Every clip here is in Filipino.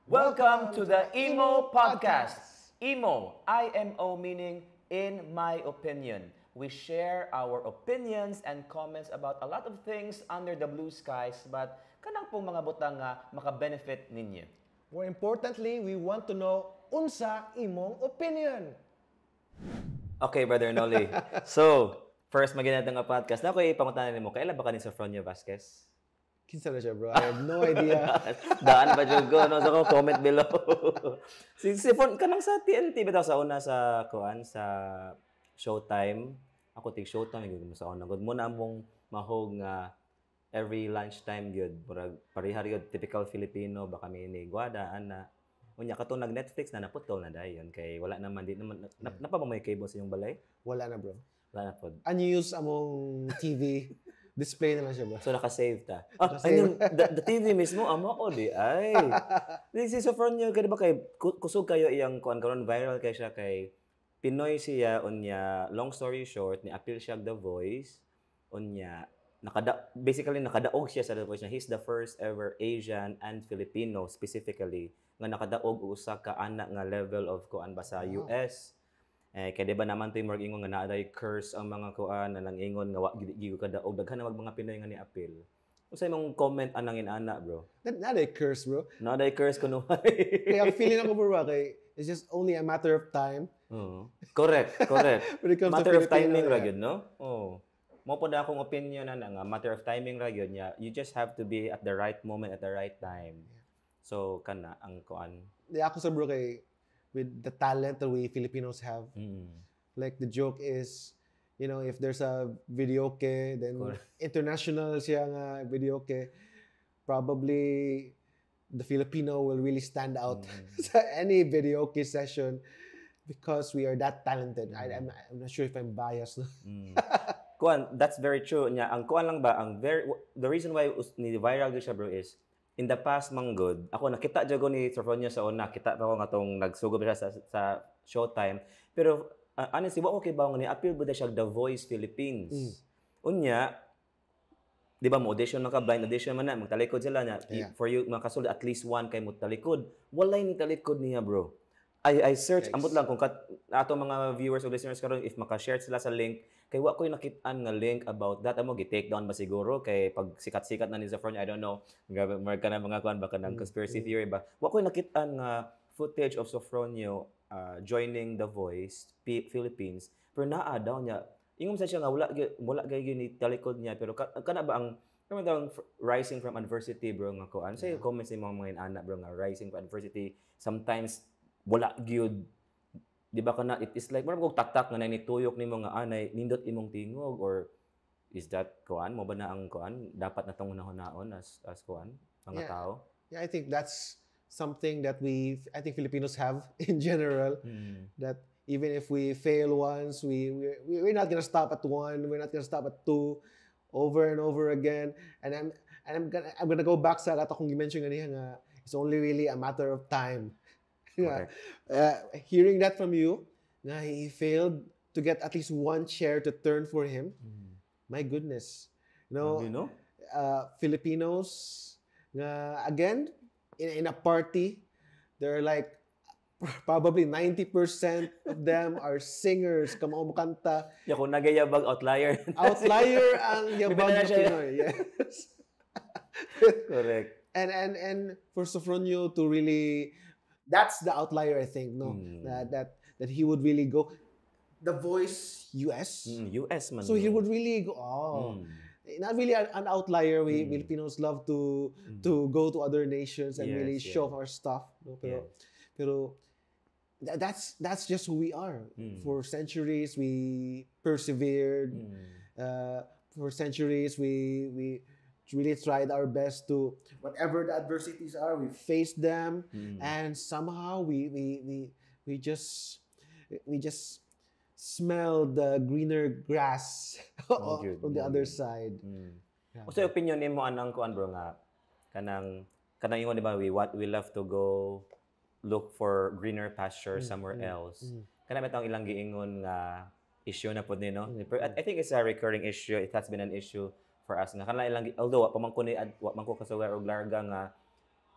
Welcome to the Emo Podcast. Emo, IMO meaning in my opinion. We share our opinions and comments about a lot of things under the blue skies, but kanang pong mga butang nga maka-benefit ninyo. More importantly, we want to know unsa imong opinion. Okay, Brother Noli. So, first maginatang nga podcast. Na ako ipangutanan mo, kailan ba ka ni Sofronio Vasquez? Kinsa na siya, bro? I have no idea. Daan ba dyan ko? No? So, comment below. si Fon, kanang sa TNT, bitaw sa una sa, sa Showtime. Ako tig Showtime, yung sa una. Good mo na mong mahog nga every lunchtime yun. Parihar yun, typical Filipino, baka may ni Guada, ana. Unya, katong nag-Netflix na naputol na dayon. Kay wala naman, di naman, napamamay cable sa yung balay? Wala na, bro. Wala na po. Unused among TV. Display na lang siya, bro. So, nakasave ta. Ayun, the TV mismo, amo ko di ay. Di si Sofronio, kaya ba kay, kusog kayo iyang kuan karon viral kay siya kay Pinoy siya, unya, long story short, ni appeal siya The Voice, unya, basically nakadaog siya sa The Voice niya. He's the first ever Asian and Filipino specifically nga nakadaog usa ka anak nga level of kuan ba sa US. Kaya diba naman ito yung mga ingon nga naaday curse ang mga kuan na ingon nga wa gidi ka daog daghan na mga Pinoy nga ni appeal. Unsa imong comment anang inana, bro? Not a curse, bro. Naaday curse kuno. Kaya ang feeling ako, bro, kay it's just only a matter of time. Correct. When it comes Matter to of timing Filipino, ra gyud, no? Mo po na akong opinion na nga matter of timing ra gyud niya. You just have to be at the right moment at the right time. So kana ang kuan. Di ako sa, bro, kay with the talent that we Filipinos have. Like the joke is, you know, if there's a videoke, then international siya nga videoke, probably the Filipino will really stand out sa any videoke session because we are that talented. I'm not sure if I'm biased. No? Kuan, that's very true. Nya ang kuan lang ba the reason why ni viral gyud siya, bro, is in the past manggod, ako nakita jago ni Sofronio sa una, kita pa ko nga tong nagsugod siya sa Showtime. Pero honestly, wa ko kay bawang ni appeal ba siya The Voice Philippines. Unya, di ba mo audition man ka, blind audition man na, magtalikod sila na for you makasulod at least one kay mo talikod. Walay ni talikod niya, bro. I search, ambot lang kung ato mga viewers o listeners karon if maka-share sila sa link, kay wa ko'y nakit-an nga link about that. Amo gi-take down ba siguro kay pag sikat-sikat na ni Sofronio, I don't know. Mer ka na mga kuan baka ng conspiracy theory ba. Wa ko'y nakit-an nga footage of Sofronio joining The Voice Philippines. Pero naa daw niya. Ingon sa siya nga wala gay ni talikod niya, pero kana ba ang rising from adversity, bro, nga kuan. Say comments ni mga anak, bro, nga rising from adversity sometimes wala gyud, di ba kana, it is like marag kog taktak nga nituyok nimo nga anay nindot imong tingog, or is that kuan mo ba na ang kuan dapat natong hunahon as kuan mga tao? Yeah, I think that's something that I think Filipinos have in general, that even if we fail once, we're not gonna stop at one, we're not gonna stop at two, over and over again. And I'm gonna go back sa ato kong i-mention ganiha nga it's only really a matter of time. Hearing that from you, na he failed to get at least one chair to turn for him. My goodness. Filipinos, again, in a party, they're like, probably 90% of them are singers, kamukanta. Ya kung nagayabag outlier. Outlier ang yabag na Pinoy. Yes. Correct. And for Sofronio to really, that's the outlier, I think, no? That he would really go The Voice US. US man. So he would really go, not really an outlier. We Filipinos love to go to other nations and really show off our stuff. No? Pero that's just who we are. For centuries we persevered. For centuries we really tried our best to, whatever the adversities are, we faced them, and somehow we just smell the greener grass from the other side. So opinion nimo anang kuan, bro, nga kanang ingon, di ba, we love to go look for greener pasture somewhere else. Kana ba ilang giingon nga issue na pud ni, no? I think it's a recurring issue. It has been an issue for us nga kanang ilang, although wa man ko kasugar og larga nga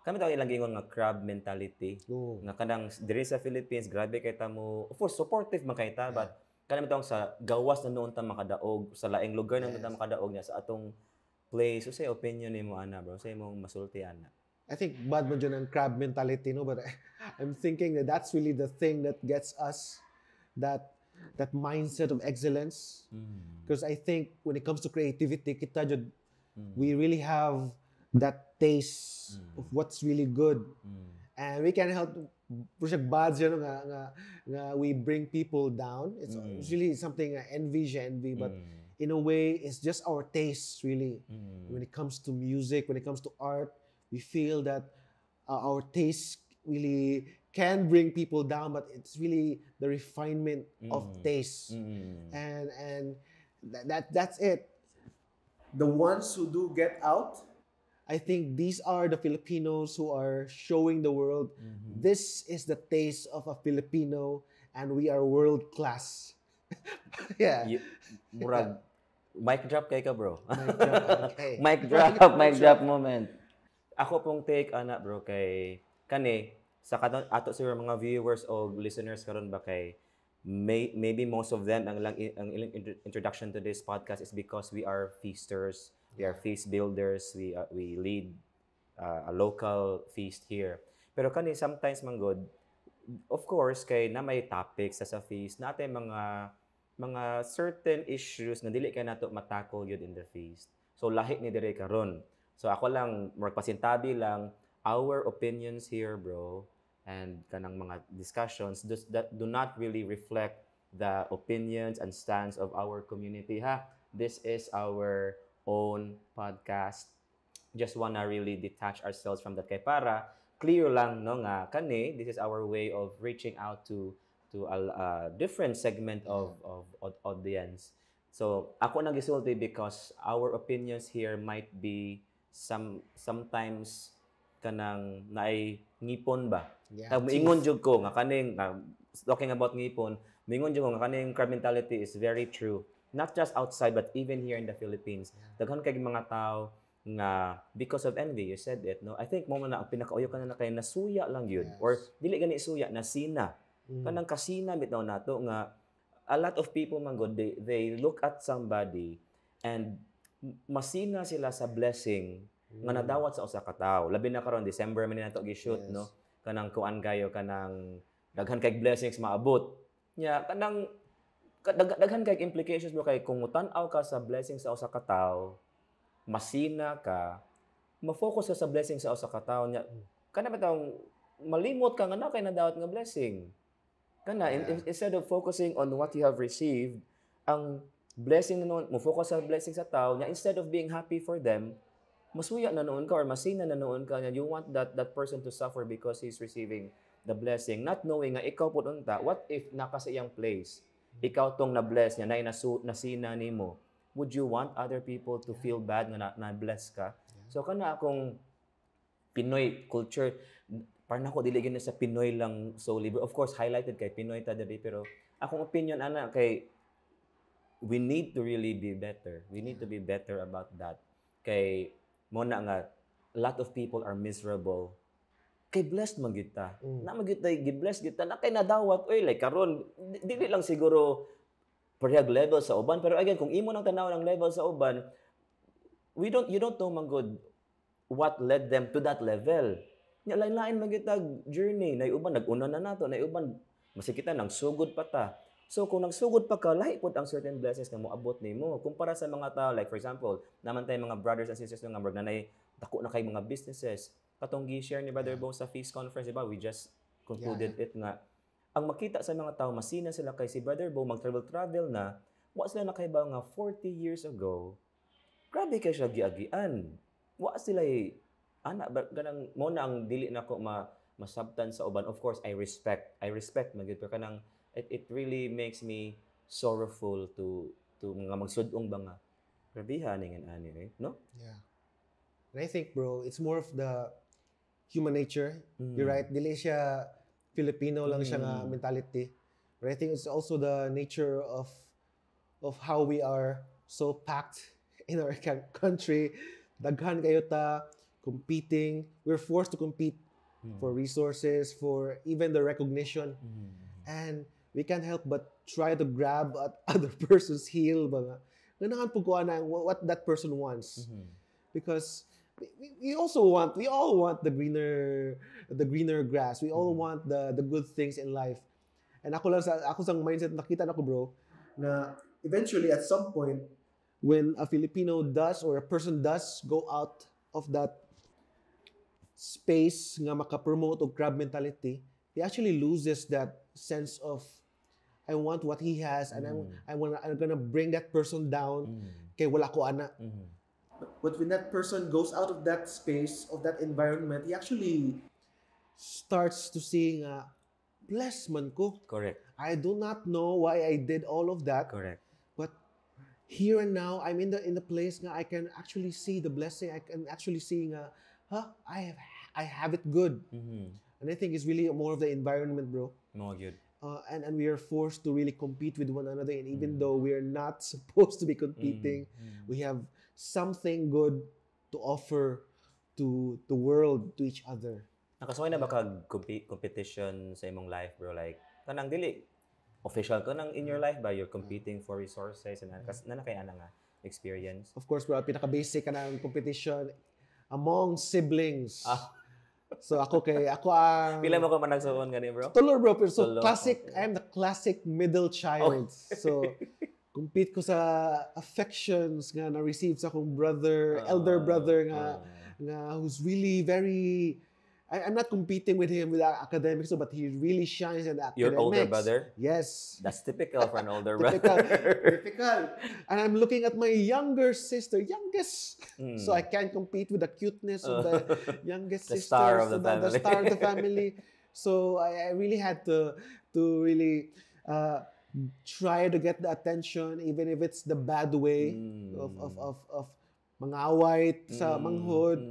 kami tayo ilang gingon nga crab mentality. Oo. Nga kanang diri sa Philippines, grabe kay ta mo. Of course, supportive man kay ta, but kanang tawag sa gawas na noon ta makadaog, sa laing lugar na noon ta makadaog niya sa atong place. So, say opinion nimo ana, bro. Say mo masulti ana. I think bad mo dyan ang crab mentality, no? But I'm thinking that that's really the thing that gets us that mindset of excellence. Because I think when it comes to creativity, kita jud, we really have that taste of what's really good. And we can help project bad siya, no, nga we bring people down. It's really something envy, but in a way, it's just our taste, really. When it comes to music, when it comes to art, we feel that our taste really can bring people down, but it's really the refinement of taste. And that's it. The ones who do get out, I think these are the Filipinos who are showing the world this is the taste of a Filipino and we are world class. Yeah. Murag, mic drop kay ka, bro. Mic drop, okay. Mic drop moment. Ako pong take, ana, bro, kay kani, sa ato sa mga viewers o listeners karon ba kay maybe most of them ang ilang introduction to this podcast is because we are feasters, we are feast builders, we lead a local feast here. Pero kani sometimes man good, of course kay na may topics sa feast natin mga certain issues na dili kay nato matakol yun in the feast. So lahi ni dire karon. So ako lang magpasintabi lang our opinions here, bro, and kanang mga discussions that do not really reflect the opinions and stance of our community, ha. This is our own podcast. Just wanna really detach ourselves from that kay para clear lang no nga kani this is our way of reaching out to a different segment of audience. So ako nagisulti because our opinions here might be sometimes kanang naay ngipon ba. Yeah, Ingon jud ko nga kaning talking about ngipon, mingon jud ko nga kaning crab mentality is very true. Not just outside but even here in the Philippines. Daghan kay mga tao nga because of envy, you said it, no? I think mo na ang pinakauyo ka na kay nasuya lang yun or dili gani suya nasina. Kanang kasina bitaw nato nga a lot of people man god they look at somebody and masina sila sa blessing nga nadawat sa usa ka tawo. Labi na karon December man nato gi-shoot, no? Kanang kuan kayo kanang daghan kay blessings maabot. Nya kanang daghan kay implications mo kay kung mutan-aw ka sa blessing sa usa ka tawo, masina ka, ma-focus ka sa blessing sa usa ka tawo nya. Kana bitawng malimot ka nga na kay nadawat nga blessing. Kana instead of focusing on what you have received, ang blessing na noon, mo focus sa blessing sa tao nya instead of being happy for them, masuya na noon ka or masina na noon ka nya you want that person to suffer because he's receiving the blessing, not knowing nga ikaw pud unta, what if naka sa iyang place, ikaw tong na-bless niya, nasina nimo, would you want other people to feel bad nga na-bless ka? So kana akong Pinoy culture, parang ako dili gyud sa Pinoy lang solely. Of course, highlighted kay Pinoy ta diri, pero akong opinion ana kay we need to really be better. We need to be better about that. Kay mo na nga a lot of people are miserable. Kay blessed man gyud ta. Na man gyud ta gi-bless gyud ta na kay nadawat oy like karon dili lang siguro parehag level sa uban, pero again kung imo nang tanaw ng level sa uban, you don't know man good what led them to that level. Nya lain-lain man gyud tag journey, nay uban nag-una na nato, nay uban masikita nang sugod pa ta. So kung nagsugod pa ka, lahi pud ang certain blessings na moabot nimo kumpara sa mga tao like for example, naman tay mga brothers and sisters nga mga nanay dako na kay mga businesses. Katong gi-share ni Brother Bo sa Feast Conference, diba? We just concluded it nga ang makita sa mga tao masina sila kay si Brother Bo mag-travel na, wa sila nakahibaw nga 40 years ago. Grabe kay siya giagian. Wa sila ganang mo na ang dili nako masabtan sa uban. Of course, I respect magyud pero kanang it really makes me sorrowful to mga magsudong ba nga grabihan ningen ani, no? Yeah. And I think, bro, it's more of the human nature. You're right. Dili siya Filipino lang siya nga mentality. But I think it's also the nature of how we are so packed in our country. Daghan kayo ta. competing. We're forced to compete for resources, for even the recognition. And we can't help but try to grab at other person's heel. Ganahan po ko na what that person wants. Because we all want the greener grass. We all want the good things in life. And ako sa mindset nakita na ko, bro, na eventually at some point when a Filipino does or a person does go out of that space nga maka-promote og crab mentality, he actually loses that sense of I want what he has and I'm gonna bring that person down kay wala ko ana. But when that person goes out of that space, of that environment, he actually starts to see nga, bless man ko. Correct. I do not know why I did all of that. Correct. But here and now, I'm in the place nga I can actually see the blessing. I can actually see nga, I have it good. And I think it's really more of the environment, bro. More good. And we are forced to really compete with one another. And even though we are not supposed to be competing, we have something good to offer to the world, to each other. Nakasaway na ba kag competition sa imong life, bro? Like, kanang dili official ka nang in your life ba? You're competing for resources and na kay ana nga experience? Of course, bro, pinaka-basic ka ng competition among siblings. So ako ang Pila mo ko man nagsuon gani, bro? Tulor, bro, pero so Tulo. classic, I am the classic middle child. So compete ko sa affections nga na-receive sa akong brother, elder brother nga who's really very I'm not competing with him with academics, but he really shines in academics. Your older brother? Yes. That's typical for an older brother. Typical. And I'm looking at my younger sister, youngest. So I can't compete with the cuteness of the youngest The sister. star of the family. The star of the family. So I really had to really try to get the attention, even if it's the bad way of mangaway sa manghod.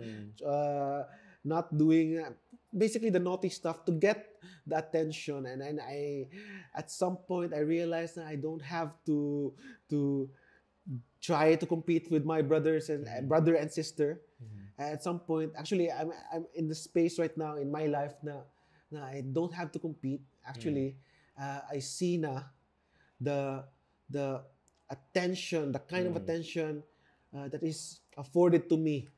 Not doing basically the naughty stuff to get the attention, and I at some point I realized that I don't have to try to compete with my brothers and brother and sister. At some point, actually, I'm in the space right now in my life na I don't have to compete. Actually, I see na the attention, the kind of attention that is afforded to me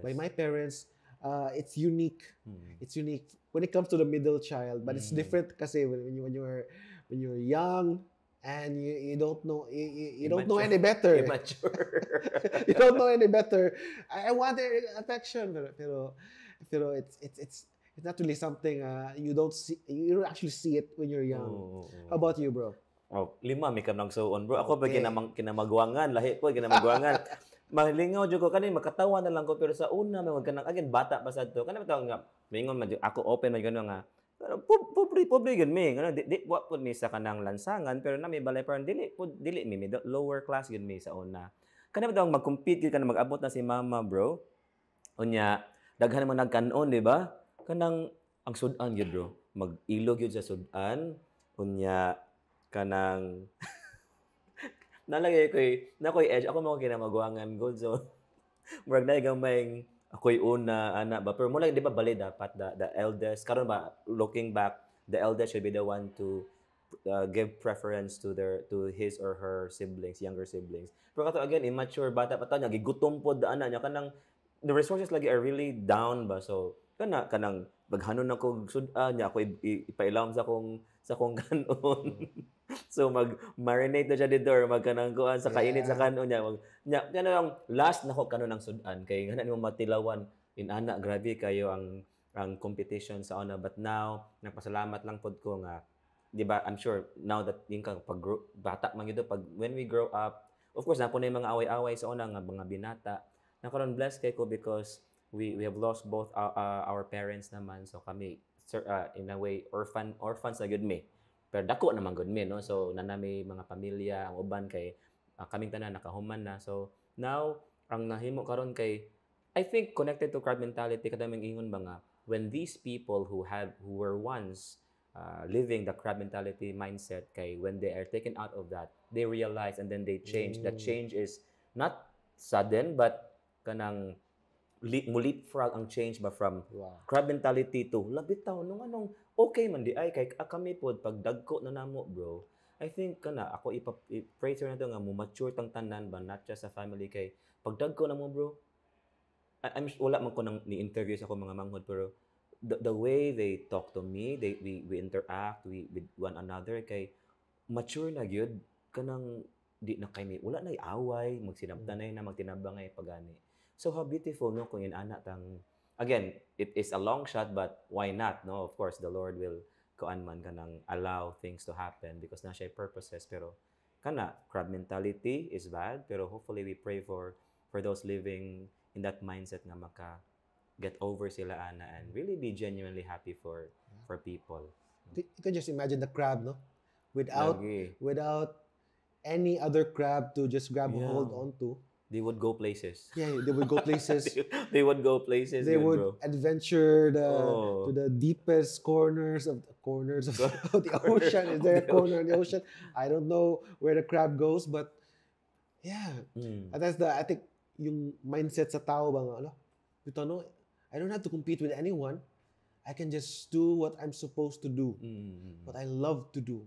by my parents. It's unique. It's unique when it comes to the middle child, but it's different kasi when you're young and you don't know you don't know any better. You don't know any better. I want their affection, pero it's not really something you don't actually see it when you're young. How about you, bro? Lima mi kam nagsuon, bro. Ako ba kinamagwangan, lahi ko kinamagwangan. Malingaw jud ko kani makatawa na lang ko pero sa una may wag kanang again bata pa sad to. Kana bitaw nga mingon man ako open man gano nga. Pero pobre gud mi. Ngano di wa pud mi sa kanang lansangan pero na may balay parang dili mi lower class gud mi sa una. Kana bitaw mag-compete gid kana mag-abot na si mama, bro. Unya daghan man nagkanon, di ba? Kanang ang sudan gid, bro. Mag-ilog yun sa sudan. Unya kanang nalagay ko'y edge. Ako mga kinamagwangan gold. So, murag na gamay ako'y una, ana ba. Pero mula, di ba bali dapat, the eldest, karon ba, looking back, the eldest should be the one to give preference to his or her siblings, younger siblings. Pero kato, again, immature bata pa niya, gigutom po daan na niya, kanang, the resources lagi are really down ba. So, kanang, maghanon ako sudan niya, ako ipailam sa kong kanon. So mag-marinate na siya dito or magkanang kuan sa kainit sa kanon niya. Yan ang last nako kanon ng sudan kay ngana nimo matilawan in ana grabe kayo ang competition sa una, but now nagpasalamat lang pod ko nga di ba, I'm sure now that yung pag bata man gyud pag when we grow up, of course napunay mga away-away sa una nga mga binata. Nakaron blessed kay ko because we have lost both our parents naman, so kami in a way orphans na gyud mi. Pero dako naman good me, no? So nanami mga pamilya ang uban kay kaming tanan nakahuman na. So now ang nahimo karon kay I think connected to crab mentality kada may ingon ba nga when these people who were once living the crab mentality mindset kay when they are taken out of that, they realize and then they change. That change is not sudden but kanang leapfrog ang change ba from Wow. crab mentality to labitaw nung anong okay man di ay kay kami pod pag dagko na namo bro. I think kana ako i-pray sa na to nga mo mature tang tanan ba not just sa family kay pag dagko na mo bro. Wala man ko nang ni-interview sa ako mga manghod pero the way they talk to me, we interact with one another kay mature na gyud kanang di na kay wala nay away magsinabtanay na magtinabangay pagani. So how beautiful no kung inana tang again it is a long shot but why not no of course the Lord will kuan man kanang allow things to happen because na siya purposes pero kana crab mentality is bad pero hopefully we pray for those living in that mindset nga maka get over sila ana and really be genuinely happy for people. You can just imagine the crab, no? Without Lagi. without any other crab to just grab a Yeah. hold onto. They would go places. Yeah, they would go places. They would go places. They yun, would bro. adventure Oh. to the deepest corners of the The ocean. Is there a the corner in the ocean? I don't know where the crab goes, but yeah, Mm. and that's I think yung mindset sa tao ba nga, ito no, I don't have to compete with anyone. I can just do what I'm supposed to do, what I love to do.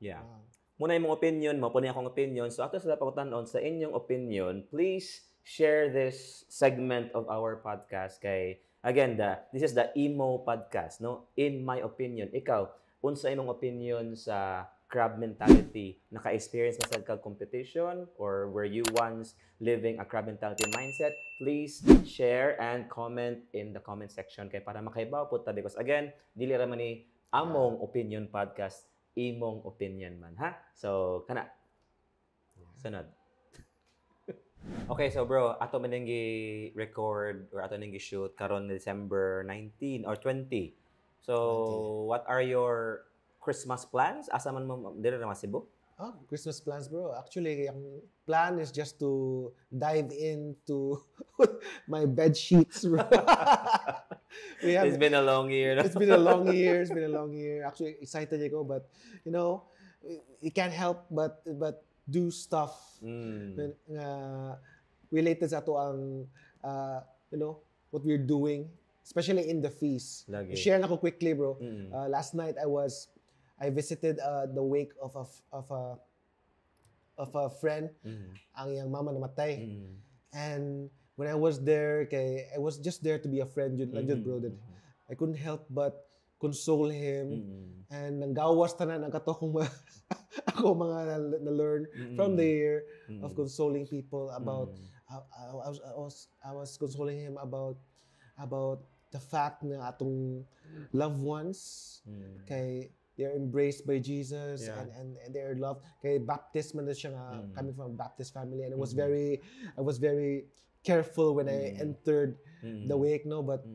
Yeah. Wow. Muna yung mga opinion mo, po niya akong opinion. So ato sa pagkutanon sa inyong opinion, please share this segment of our podcast kay again this is the emo podcast no in my opinion ikaw unsa imong opinion sa crab mentality naka-experience na sa kag competition or were you once living a crab mentality mindset please share and comment in the comment section kay para makaibaw po ta because again dili ra man ni among opinion podcast imong opinion man ha so kana sunod. Okay, so bro, ato man record or ato nang shoot karon December 19 or 20. So, what are your Christmas plans? Asa man mo diri ra Cebu? Oh, Christmas plans, bro. Actually, ang plan is just to dive into my bed sheets, bro. It's been a long year. No? It's been a long year. It's been a long year. Actually, excited ako, but you know, you can't help but do stuff related sa ato ang you know what we're doing, especially in the feast. Lagi. Share na ko quickly, bro. Last night I visited the wake of a friend. Ang iyang mama namatay. And when I was there, I was just there to be a friend, bro. That I couldn't help but console him. And nanggawas tanan ang kato kong ako mga na-learn from the year of consoling people about I was consoling him about the fact na atong loved ones kay they're embraced by Jesus and they're loved kay Baptist man na siya nga coming from a Baptist family and I was very careful when I entered the wake but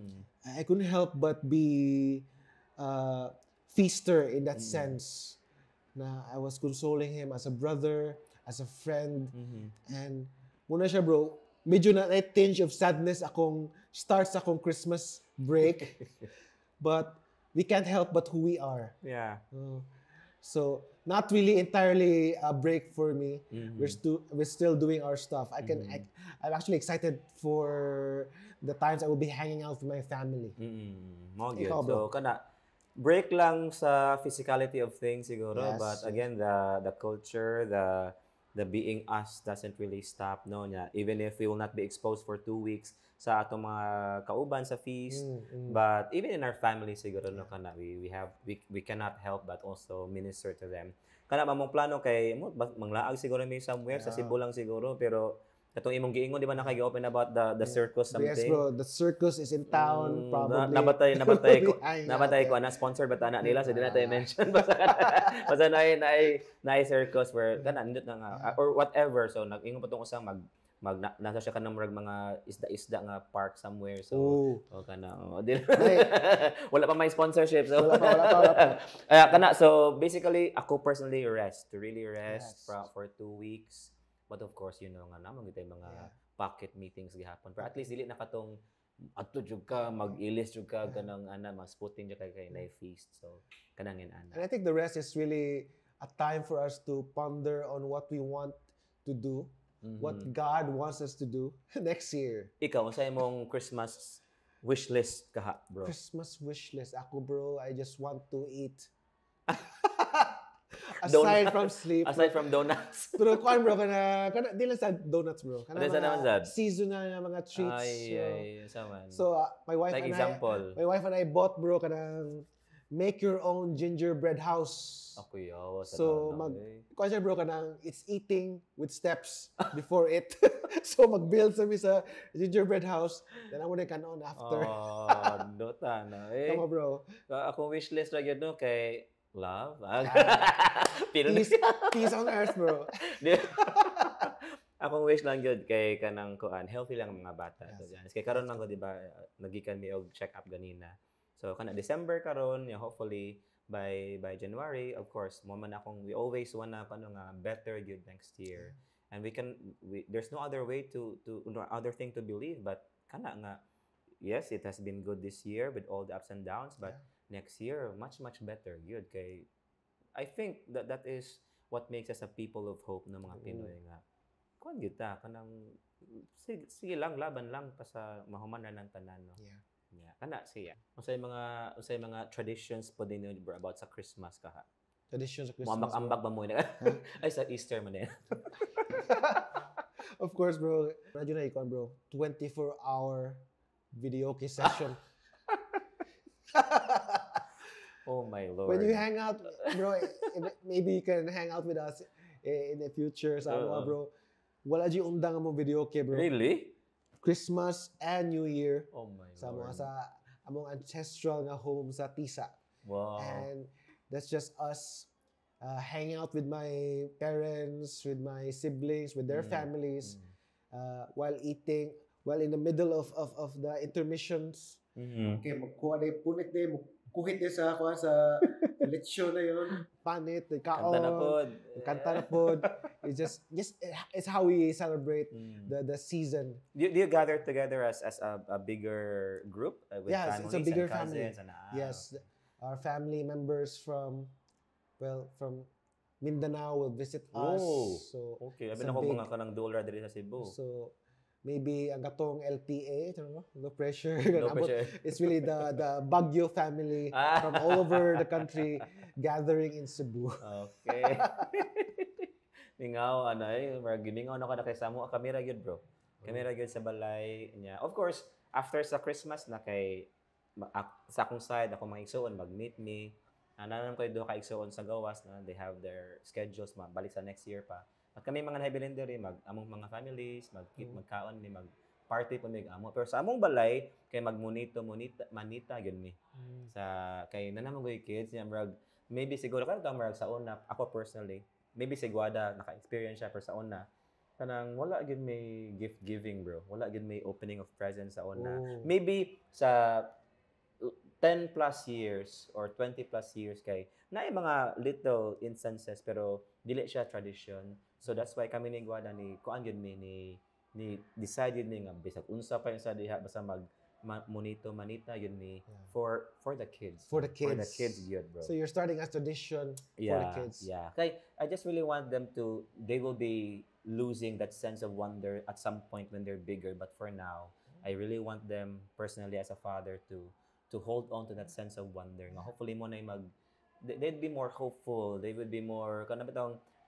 I couldn't help but be feaster in that sense na I was consoling him as a brother, as a friend, and muna siya bro, medyo na tinge of sadness starts akong Christmas break, but we can't help but who we are. Yeah. So not really entirely a break for me. We're still doing our stuff. I'm actually excited for the times I will be hanging out with my family. Mo gyud. So kana break lang sa physicality of things siguro but again the culture the being us doesn't really stop no nya even if we will not be exposed for 2 weeks sa atong mga kauban sa feast but even in our family siguro no kana we cannot help but also minister to them kana mamong plano kay manglaag siguro may somewhere sa Cebu lang siguro pero katong imong giingon di ba nakagi-open about the circus something? Yes bro, the circus is in town probably. Nabatay ko ana sponsored ba ana nila so di na tayo mention basta na circus where kana nindot na nga or whatever so nag-ingon pa tong usang nasa siya kanang mga isda nga park somewhere so kana wala pa may sponsorship so wala pa. Kana so basically ako personally really rest for 2 weeks. But of course, you know nga naman gitay mga pocket meetings gihapon. Pero at least dili na katong adto jud ka mag-ilis jud ka kanang mas-putin jud kay na feast. So kanangin ana. And I think the rest is really a time for us to ponder on what we want to do what God wants us to do next year. Ikaw, sa imong Christmas wish list kaha, bro? Christmas wish list. Ako, bro, I just want to eat. Donut. Aside from sleep. Aside from donuts. Pero kuan bro, kana di lang sa donuts bro. Kana Ano sa naman, Zad? seasonal na mga treats. Ay, saman. So my wife Like and example. I bought bro kanang make your own gingerbread house. Ako yawa sa So kuan siya bro kanang it's eating with steps before it. So mag-build sa gingerbread house, then amo na kanon after. Oh, dota na. Tama bro. Akong wish list ra gyud no kay love. Peace on earth, bro. Akong wish lang gyud kay kanang kuan healthy lang ang mga bata. Yes. So yan. Kay karon lang ko di ba nagikan mi og check up ganina. So kana December karon, hopefully by January, of course, mo man akong we always wanna kano nga better gyud next year. And there's no other way no other thing to believe but kana nga yes, it has been good this year with all the ups and downs, but next year much better good kay I think that is what makes us a people of hope ng mga Pinoy nga kuan gyud ta kanang sige lang laban lang pa sa mahuman na ng tanan no. Yeah, kana siya. Unsay mga traditions po din bro about sa Christmas kaha? Traditions sa Christmas. Ambag ba mo na? Ay sa Easter man din. Of course, bro. Radyo na ikon, bro. 24-hour video key session. Oh my Lord. When you hang out, bro, maybe you can hang out with us in the future. Sama bro. Wala di undang mo video key, bro. Really? Christmas and New Year. Oh my Sama Lord. sa among ancestral nga home sa Tisa. Wow. And that's just us hanging out with my parents, with my siblings, with their families, while eating, while in the middle of the intermissions. Okay, magkuha na yung punit na yung kuhit na sa lechon na yun. Panit, kaon. Kanta na pod. It's how we celebrate the season. Do you gather together as a bigger group with yes, families it's a bigger and cousins family. and Yes, our family members from Mindanao will visit us. Oh, So okay. it's Abi a na ko big- mga kanang dolar diri sa Cebu. So maybe ang gatong LPA, no pressure. No Abot- pressure. It's really the Baguio family from all over the country gathering in Cebu. Okay. Ningaw giningaw na ko na kay samo kami ra gyud bro. Kami ra gyud sa balay niya. Of course, after sa Christmas na kay sa akong side ako mga igsoon mag-meet me. Nananam ko do ka igsoon sa gawas na they have their schedules balik sa next year pa. At kami mga nahibilin diri among mga families, magkaon ni party po mig amo. Pero sa among balay kay manita gyud mi. Sa kay nanamong koy kids niya murag maybe siguro kanang murag sa una ako personally maybe si Guada naka-experience siya pero sa una kanang wala gyud may gift giving bro. Wala gyud may opening of presents sa una. Oh. Maybe sa 10 plus years or 20 plus years kay na mga little instances pero dili siya tradition. So that's why kami ni Guada ni kuan gyud mi ni decided mi nga bisag unsa pa yung sa diha basta manita yun mi for the kids. For the kids. For the kids yun, bro. So you're starting a tradition for the kids. Yeah. Kay I just really want them to they will be losing that sense of wonder at some point when they're bigger, but for now, I really want them personally as a father to hold on to that sense of wonder. Nga hopefully mo na they'd be more hopeful. They would be more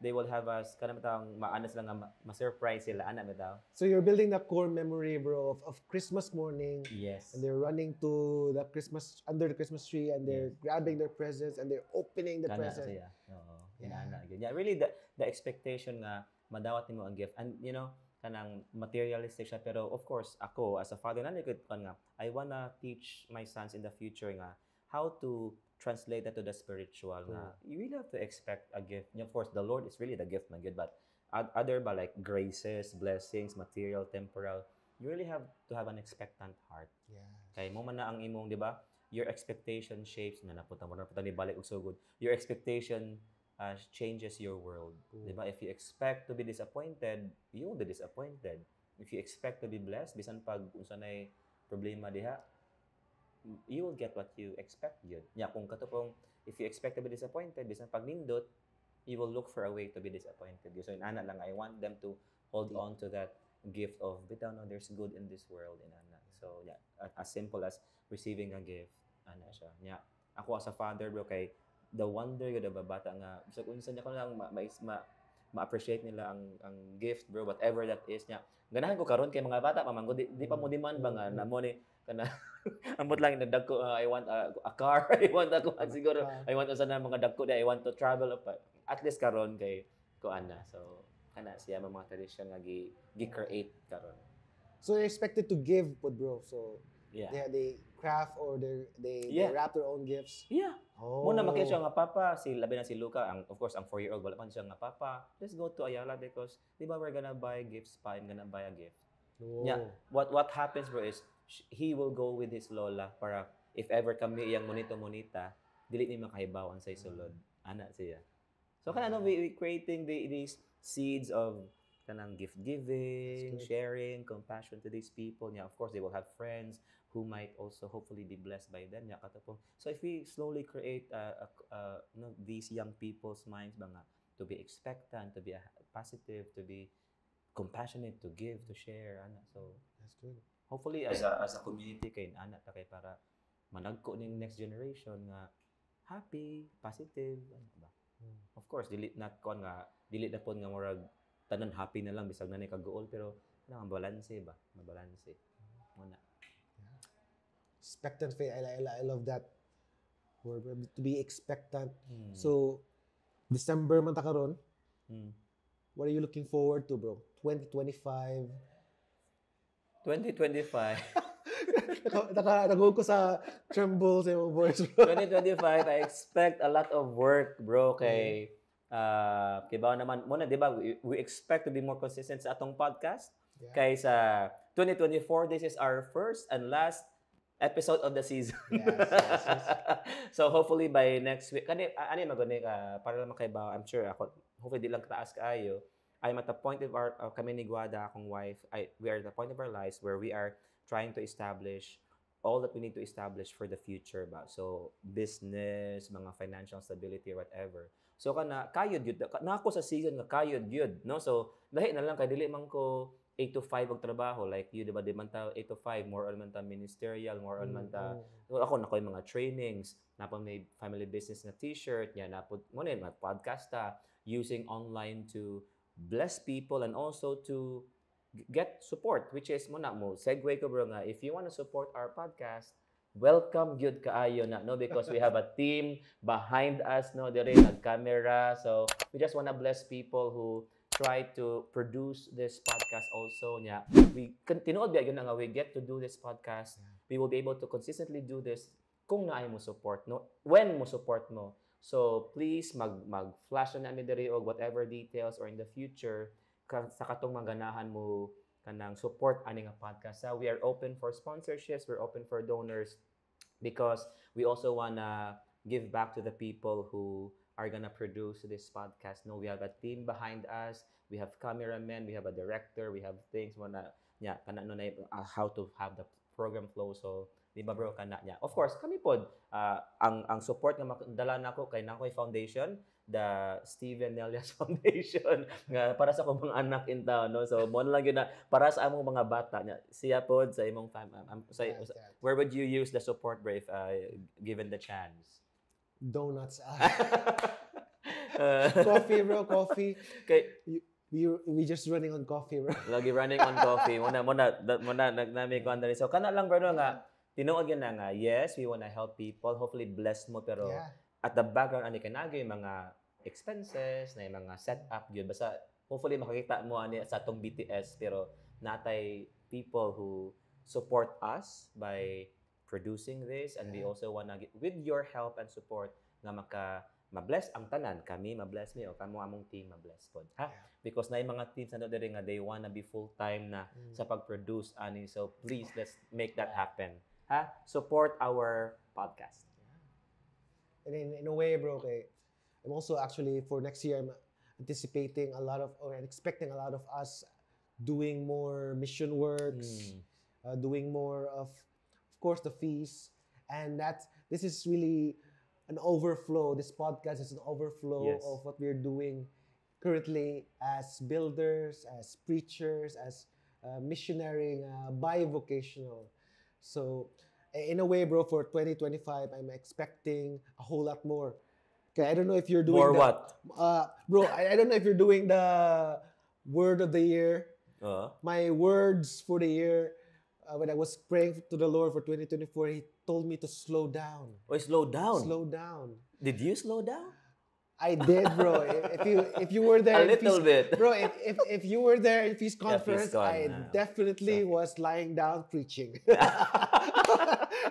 they will have us maano sila nga ma-surprise sila ana bitaw. So you're building the core memory, bro, of Christmas morning. Yes. And they're running to under the Christmas tree and they're grabbing their presents and they're opening the presents. Siya. Oo. Yeah. Really the expectation nga madawat nimo ang gift and kanang materialistic siya pero of course ako as a father nanikot kan nga I wanna teach my sons in the future nga how to translate that to the spiritual nga you really have to expect a gift. Of course the Lord is really the gift man good but other ba like graces, blessings, material, temporal, you really have to have an expectant heart. Yeah. Kay mo man na ang imong di ba your expectation shapes na napunta ni balik og so good. Your expectation changes your world. Diba? If you expect to be disappointed, you will be disappointed. If you expect to be blessed, bisan pag unsa nay problema diha, you will get what you expect yun. Kung katupong, if you expect to be disappointed, bisan pag nindot, you will look for a way to be disappointed. So inana lang, I want them to hold on to that gift of bitaw no there's good in this world in ana. So yeah, as simple as receiving a gift ana siya. Nya ako as a father bro kay the wonder gyud ba bata nga bisag unsa niya ko lang ma-appreciate nila ang gift bro whatever that is nya. Ganahan ko karon kay mga bata pamanggod di pa mo demand ba nga namo ni kana ambot lang nagdagko I want a car I want ako siguro I want usa na mga dagko I want to travel pa at least karon kay kuan na so kana siya mga tradition nga gi-create karon. So they're expected to give, bro. So Yeah. they craft or they Yeah. wrap their own gifts. Yeah. Oh. Muna makita siya nga papa, si labi na si Luca, of course ang 4-year-old wala pa siya nga papa. Let's go to Ayala because di ba we're gonna buy gifts pa, I'm gonna buy a gift. Oh. Yeah. What happens bro is he will go with his lola para if ever kami iyang monito-monita, dili ni makahibawan sa isulod. Ana siya. So kana we creating these seeds of kanang gift giving, sharing, compassion to these people. Yeah, of course they will have friends who might also hopefully be blessed by them. Yeah, katapong. So if we slowly create these young people's minds ba nga to be expectant, to be positive, to be compassionate, to give, to share, ana. So that's good. Hopefully as a community kay ana ta kay para managko ning next generation nga happy, positive, ano ba? Of course, dili na kon nga dili na pod nga murag tanan happy na lang bisag na ni kagool pero kanang balance ba? Mabalanse. Muna. Expectant faith. I love that word to be expectant. So December man ta karon. What are you looking forward to, bro? 2025. 2025. Nag-hold ko sa tremble sa imong voice, bro. 2025, I expect a lot of work, bro, kay kibaw naman muna, di ba? We expect to be more consistent sa atong podcast. Yeah. Kay sa 2024, this is our first and last episode of the season. Yes. So hopefully by next week, ani maguni para lang makaibaw, I'm sure ako hopefully di lang taas kaayo. I'm at the point of our kami ni Guada, akong wife, we are at the point of our lives where we are trying to establish all that we need to establish for the future ba. So business, mga financial stability or whatever. So kana kayod yun na ako sa season nga kayod yun, no? So dahi na lang kay dili man ko 8 to 5 og trabaho like you di ba di man ta 8 to 5 more on man ta ministerial more on man ta ako na koy mga trainings napon may family business na t-shirt nya napod mo na podcast ta using online to bless people and also to get support which is mo na mo segue ko bro nga if you want to support our podcast welcome gyud kaayo na no because we have a team behind us no dire nag camera so we just want to bless people who try to produce this podcast also nya we tinuod gyud nga we get to do this podcast we will be able to consistently do this kung naay mo support no when mo support mo so please mag flash na namin diri og whatever details or in the future sa katong mangganahan mo kanang support ani nga podcast we are open for sponsorships we're open for donors because we also wanna give back to the people who are gonna produce this podcast. No, we have a team behind us. We have cameramen. We have a director. We have things. How to have the program flow. So, di ba bro, kana niya. Of course, kami pod, ang support nga dala nako kay Nakoy Foundation, the Steven Nelias Foundation, nga para sa akong mga anak in town. No? So, mo lang yun na, para sa among mga bata. Niya. Siya pod sa imong where would you use the support, Brave, given the chance? Donuts. Coffee, bro. Coffee. Okay. We just running on coffee, bro. Lagi running on coffee. Muna nagnami ko andali. So kana lang bro nga tinuod yun na nga. Yes, we wanna help people. Hopefully blessed mo pero at the background ani kanagay mga expenses na mga setup gyud basta hopefully makakita mo ani sa atong BTS pero natay people who support us by producing this and we also wanna with your help and support nga ma-bless ang tanan kami ma-bless mi o kamo among team ma-bless pod ha because na yung mga teams na diri nga they wanna be full time na sa pag-produce ani so please let's make that happen ha support our podcast and in a way bro okay I'm also actually for next year I'm anticipating a lot of or expecting a lot of us doing more mission works doing more of course the fees and this is really an overflow this podcast is an overflow of what we're doing currently as builders, as preachers, as missionary, bivocational. So, in a way, bro, for 2025, I'm expecting a whole lot more. Okay, I don't know if you're doing More the, what? bro. I don't know if you're doing the word of the year. Uh, My words for the year, when I was praying to the Lord for 2024, He told me to slow down. slow down. Slow down. Did you slow down? I did, bro. If you were there, A little bit. bro. If you were there in Feast Yeah, Conference, FeastCon, I definitely okay. was lying down preaching.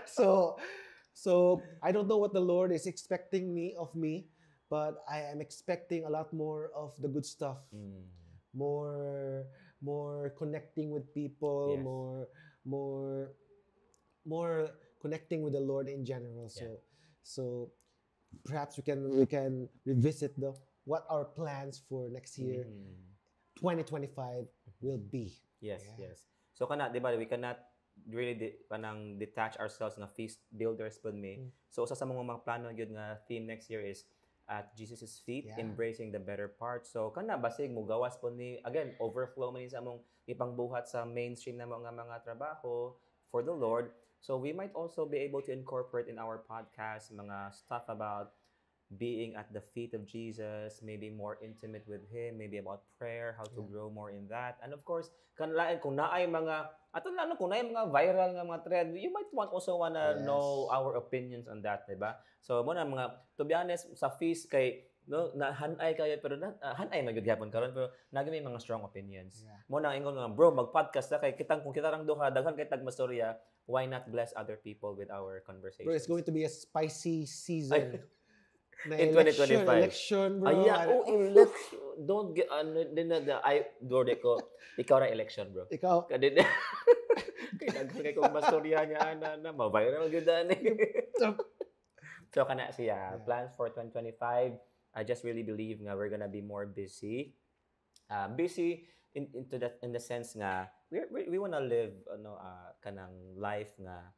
so, I don't know what the Lord is expecting of me, but I am expecting a lot more of the good stuff. Mm. More connecting with people, Yes. more connecting with the Lord in general. Yeah. So perhaps we can revisit what our plans for next year, Mm. 2025 will be. Yes, Yeah. yes. So kana, di ba, we cannot really kanang detach ourselves nga feast builders pud me. So usa sa mga plano gyud nga theme next year is at Jesus' feet, Yeah. embracing the better part. So kana basig mo gawas pud ni again overflow man ni sa among ipangbuhat sa mainstream na mga trabaho for the Lord. So we might also be able to incorporate in our podcast mga stuff about being at the feet of Jesus, maybe more intimate with Him, maybe about prayer, how to Yeah. grow more in that. And of course, kanlain kung naay mga, ato lalo kung naay mga viral nga mga trend, you might also wanna Yes. know our opinions on that, diba? So, mo na mga, to be honest, sa feast kay, no, na hanay kayo, pero hanay magyud gyapon karon pero nagay may mga strong opinions. Yeah. Mo na ingon nga, bro, mag-podcast na kay kung kita rang duha, daghan kay tagmastorya, why not bless other people with our conversations? Bro, it's going to be a spicy season. Na In election, 2025. election, bro. Ayan, election. Don't get, Dorde ko, ikaw ra election, bro. Ikaw, Kadin, kay daghan kay kung mastorya niya, ma-viral gyud ani. So, kana siya, Yeah. plans for 2025, I just really believe nga we're gonna be more busy. Busy in the sense nga, we wanna live, kanang life nga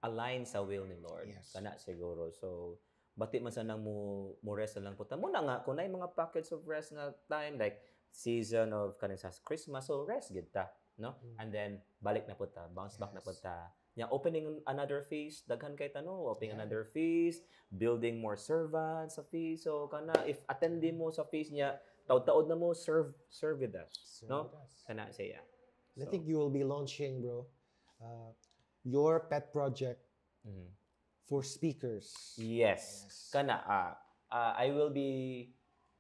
align sa will ni Lord. Yes. Kana siguro. So, bati man sanang mo rest na lang puta. Muna nga, kung na mga pockets of rest nga time, like season of kanang sa Christmas, so rest gid ta, no? And then, balik na puta, bounce back na Yes. puta. Yeah, opening another feast, daghan kay tano, opening Yeah. another feast, building more servants sa feast. So, kana, if attending mo sa feast niya, taod-taod na mo, serve with us. Serve No? with us. Kana siya. And I think you will be launching, bro, your pet project Mhm. for speakers. Yes. Kana, I will be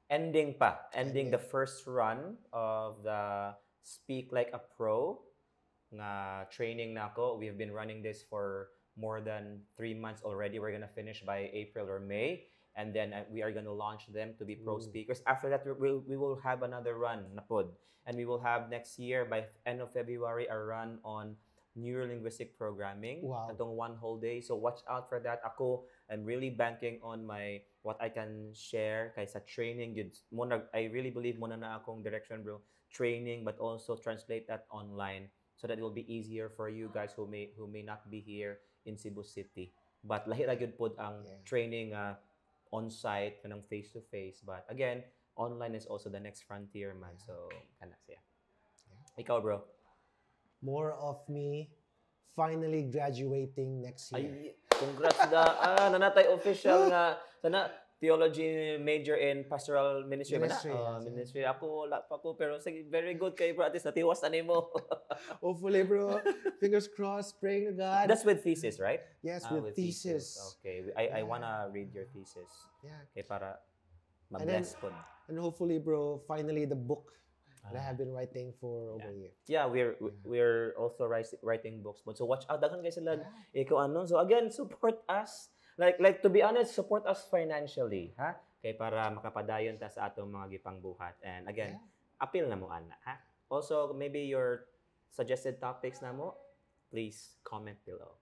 ending the first run of the Speak Like a Pro nga training na ako. We have been running this for more than 3 months already. We're gonna finish by April or May. And then we are gonna launch them to be pro speakers. After that, we will have another run na pod. And we will have next year, by end of February, a run on neurolinguistic programming. Wow. Atong one whole day. So watch out for that. Ako, I'm really banking on what I can share kay sa training. I really believe muna na akong direction, bro. Training, but also translate that online so that it will be easier for you guys who may not be here in Cebu City. But lahi ra gyud pod ang training on-site kanang face-to-face. But again, online is also the next frontier, man. So, kana siya. Ikaw, bro. More of me finally graduating next year. Ay, congrats da. Nanatay official nga sana theology major in pastoral ministry ba na? Ministry, yes. Ministry. Ako, wala pa ko. Pero sige, very good kay bro. At least natiwas na mo. Hopefully, bro. Fingers crossed, praying to God. That's with thesis, right? Yes, with thesis. Okay. I wanna read your thesis. Yeah. Okay, para And then- ma-bless po. And hopefully, bro, finally the book that I have been writing for over a year. Yeah, we're also writing books. So watch out, daghan guys sila. Ikaw ano. So again, support us. Like to be honest, support us financially, ha? Kay para makapadayon ta sa atong mga gipangbuhat. And again, appeal na mo ana, ha? Also, maybe your suggested topics na mo, please comment below.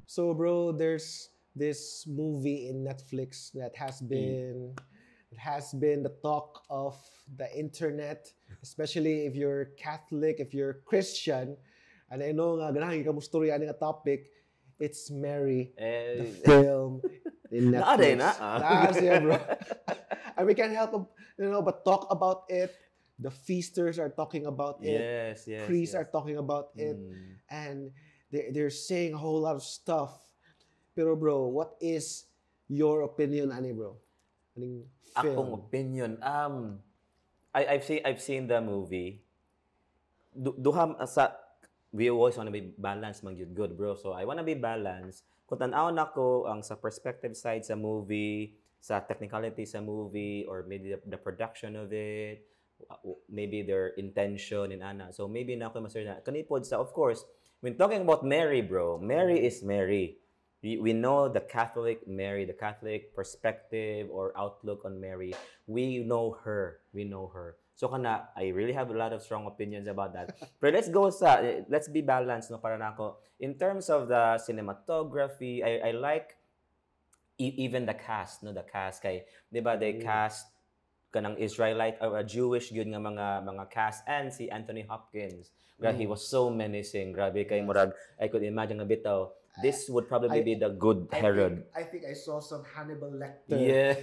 So, bro, there's this movie in Netflix that has been the talk of the internet, especially if you're Catholic, if you're Christian. And I know nga ganahan ka mo storya nga topic. It's Mary, the film. in Naa rin, Netflix. That's yeah, bro. And we can't help, but talk about it. The feasters are talking about it. Yes, yes, Priests are yes. talking about it. Mm. And they're saying a whole lot of stuff. Pero bro, what is your opinion, ani bro? Aning Akong film? opinion, I've seen the movie. Duha sa we always wanna be balanced man gyud good, bro. So I wanna be balanced. Kung tan-aw nako ang sa perspective side sa movie, sa technicality sa movie, or maybe the production of it, maybe their intention in ana. So maybe na ako master na kanipod sa, of course, when talking about Mary, bro, Mary is Mary. We know the Catholic Mary, the Catholic perspective or outlook on Mary. We know her. We know her. So kana, I really have a lot of strong opinions about that. But let's be balanced, no, para nako. In terms of the cinematography, I like even the cast, no, the cast kay, 'di ba, they cast kanang Israelite or a Jewish gyud nga mga cast, and si Anthony Hopkins. Grabe, he was so menacing. Grabe kay murag, I could imagine nga bitaw. This would probably be the good Herod. I think I saw some Hannibal Lecter. Yeah.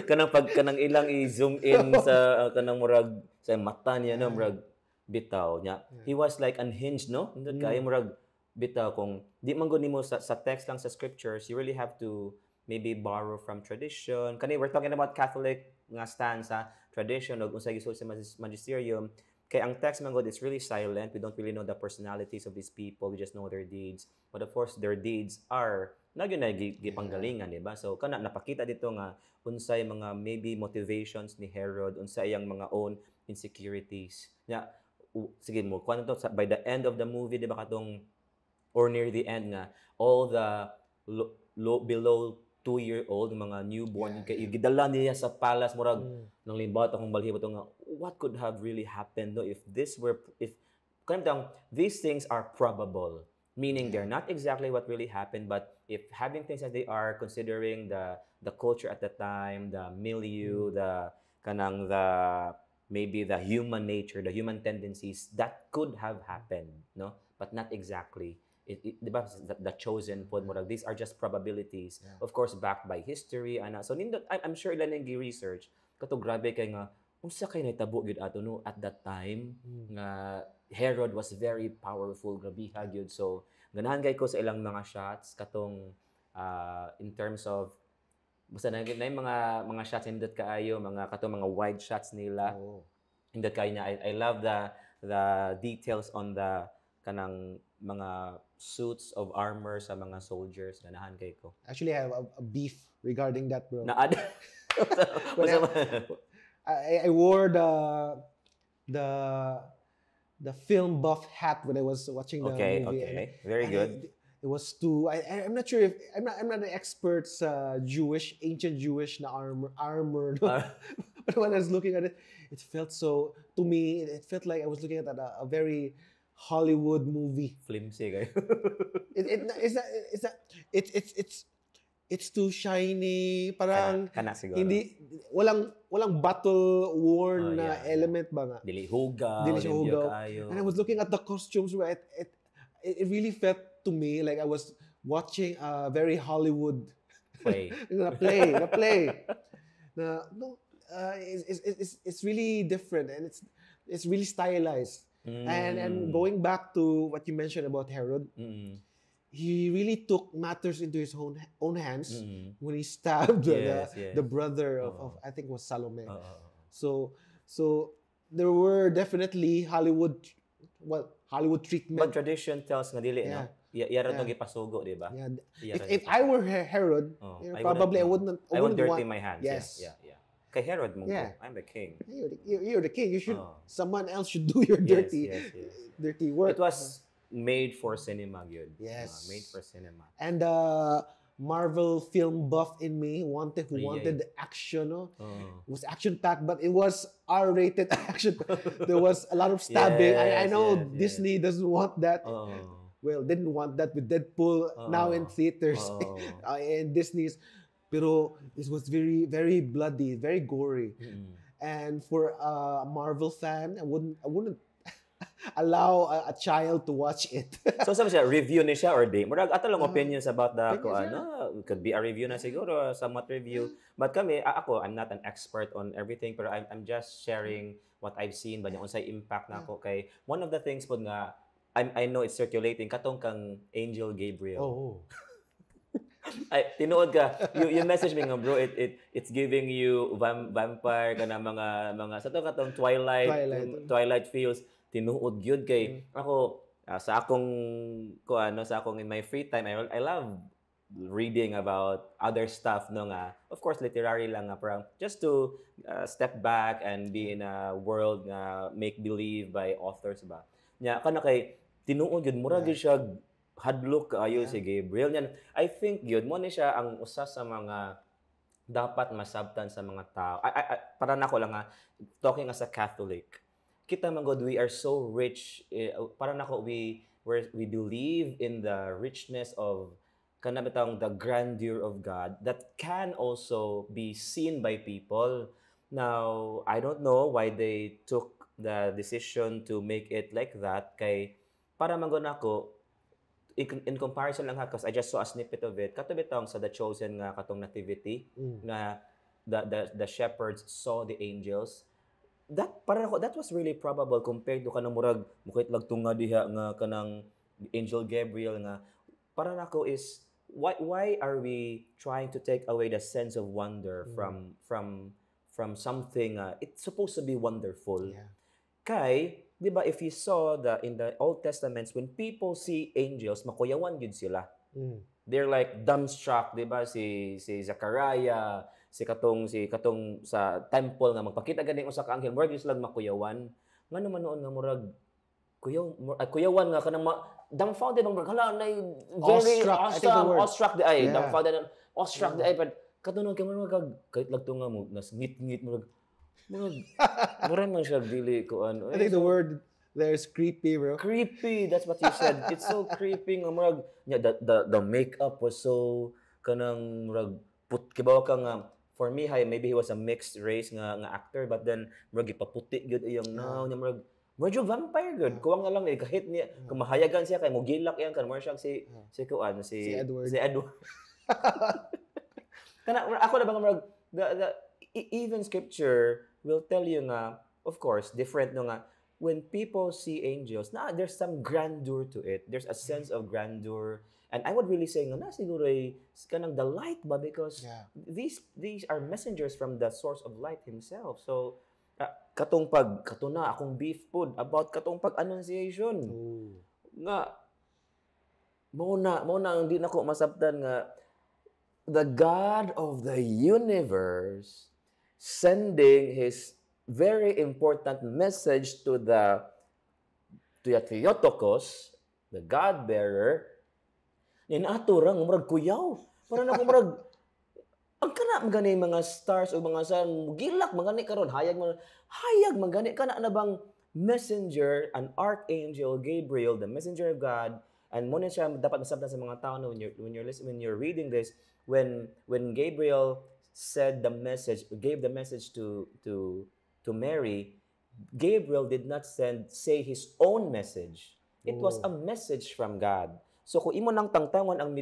kanang ilang i-zoom in sa kanang murag sa mata niya, no, murag bitaw niya. He was like unhinged, no? Indot kay murag bitaw kung di man gud nimo sa text lang sa scriptures, you really have to maybe borrow from tradition. Kani we're talking about Catholic nga stance sa tradition ug unsay gisul sa magisterium. Kay ang text man God is really silent. We don't really know the personalities of these people. We just know their deeds. But of course, their deeds are nagyo na gipanggalingan, di ba? So kana napakita dito nga unsay mga maybe motivations ni Herod, unsay iyang mga own insecurities. Nya sige mo, kuno to by the end of the movie, di ba katong or near the end nga all the below 2-year-old mga newborn kay gidala niya sa palace murag nang limbat akong balhibo to nga what could have really happened, no, if these things are probable, meaning they're not exactly what really happened, but if having things as they are, considering the culture at the time, the milieu, the kanang the maybe the human nature, the human tendencies, that could have happened, no, but not exactly. Diba, the chosen pod mo, these are just probabilities, of course backed by history ana. So nindot, I'm sure ilan ang gi-research kato grabe kay nga unsa kay nahitabo gyud ato, no, at that time nga Herod was very powerful, grabiha gyud. So ganahan kay ko sa ilang mga shots katong in terms of basta na mga shots indot kaayo, mga katong mga wide shots nila. Indot kay niya. I love the details on the kanang mga suits of armor sa mga soldiers. Ganahan kay ko. Actually, I have a beef regarding that, bro. Naad. I wore the film buff hat when I was watching the movie. Okay, very good. It was too. I'm not sure if I'm not an expert sa ancient Jewish na armor. No? But when I was looking at it, it felt so, to me, it felt like I was looking at a very Hollywood movie. Flimsy kayo. It's too shiny, parang kana siguro. hindi walang battle worn na element ba nga. Dili siya hugaw. And I was looking at the costumes, right? It really felt to me like I was watching a very Hollywood play. play. It's really different, and it's really stylized. And going back to what you mentioned about Herod, he really took matters into his own hands when he stabbed the brother of I think it was Salome. So there were definitely Hollywood treatment. But tradition tells nga dili, no? Yara tong gipasugo, di ba? If I were Herod, probably I wouldn't dirty my hands. Yes. Yeah. Kay Herod mo, I'm the king. You're the king. You should. Someone else should do your dirty work. It was made for cinema, good. Yes. Made for cinema. And Marvel film buff in me wanted the action. No? It was action packed, but it was R-rated action. There was a lot of stabbing. I know Disney doesn't want that. Well, didn't want that with Deadpool now in theaters and Disney's. Pero it was very, very bloody, very gory. And for a Marvel fan, I wouldn't allow a child to watch it. So sabi siya, review ni siya or di? Murag ato lang opinions about the opinions, could be a review na siguro, somewhat review. But kami, ako, I'm not an expert on everything, pero I'm just sharing what I've seen ba niya unsay impact na ako kay one of the things po nga I know it's circulating katong kang Angel Gabriel. Oh. Ay, tinuod ka. You message me nga, bro, it's giving you vampire ka na mga sa to katong Twilight feels tinuod gyud kay ako sa akong sa akong in my free time I love reading about other stuff no nga of course literary lang nga parang just to step back and be in a world nga make believe by authors ba nya kana kay tinuod gyud mura gyud siya hadlok kaayo si Gabriel yan I think gyud mo ni siya ang usa sa mga dapat masabtan sa mga tao para nako lang nga talking as a Catholic kita man God we are so rich para nako we believe in the richness of kana bitang the grandeur of God that can also be seen by people now I don't know why they took the decision to make it like that kay para man gud nako in comparison lang ha, because I just saw a snippet of it. Kato bitong sa The Chosen nga katong nativity nga the shepherds saw the angels. That para ako that was really probable compared to kanang murag mukit lang tunga diha nga kanang Angel Gabriel nga para nako is why are we trying to take away the sense of wonder from something it's supposed to be wonderful. Kay di ba if you saw in the Old Testaments when people see angels makuyawan gid sila they're like dumbstruck di ba si Zachariah si katong sa temple nga magpakita gani usa ka anghel murag sila makuyawan ngano man noon nga murag kuyawan nga kanang dumbfounded ang murag hala nay very awestruck di ay dumbfounded awestruck di ay but katunon kay murag kahit lagto nga mo nas ngit murag man siya dili ko ano. I think the word there is creepy, bro. Creepy, that's what you said. It's so creepy nga murag the makeup was so kanang murag kibaw ka nga for me maybe he was a mixed race nga actor but then murag ipaputi gyud iyang now nya murag medyo vampire good. Kuwang na lang kahit niya kumahayagan siya kay mo gilak yan kan more siya si Edward. Kana ako na bang murag the even scripture will tell you nga, of course, different no nga, when people see angels, there's some grandeur to it. There's a sense of grandeur. And I would really say nga, siguro kanang the light ba? Because these are messengers from the source of light himself. So, katong katuna, akong beef food, about katong pag-annunciation. Nga, mauna ang di na ko masabtan nga, the God of the universe sending his very important message to the Theotokos, the God bearer, inaturang murag kuyaw. Para na murag ang kana magani mga stars o mga sun gilak magani karon hayag magani kana na bang messenger an archangel Gabriel the messenger of God and mo na siya dapat masabtan sa mga tao when you're reading this when Gabriel gave the message to Mary, Gabriel did not say his own message. It was a message from God. So kung imo nang tangtangon ang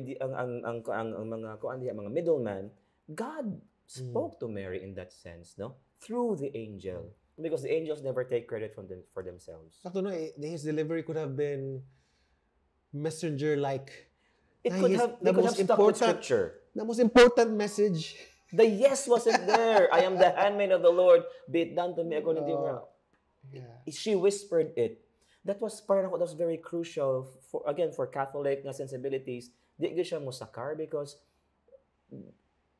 mga middleman, God spoke to Mary in that sense, no? Through the angel. Because the angels never take credit for themselves. Sakto no, his delivery could have been messenger-like. They could have stuck with scripture. The most important message. The yes wasn't there. I am the handmaid of the Lord. Be it done to me according to your will. She whispered it. That was very crucial for Catholic sensibilities. Di siya musakar because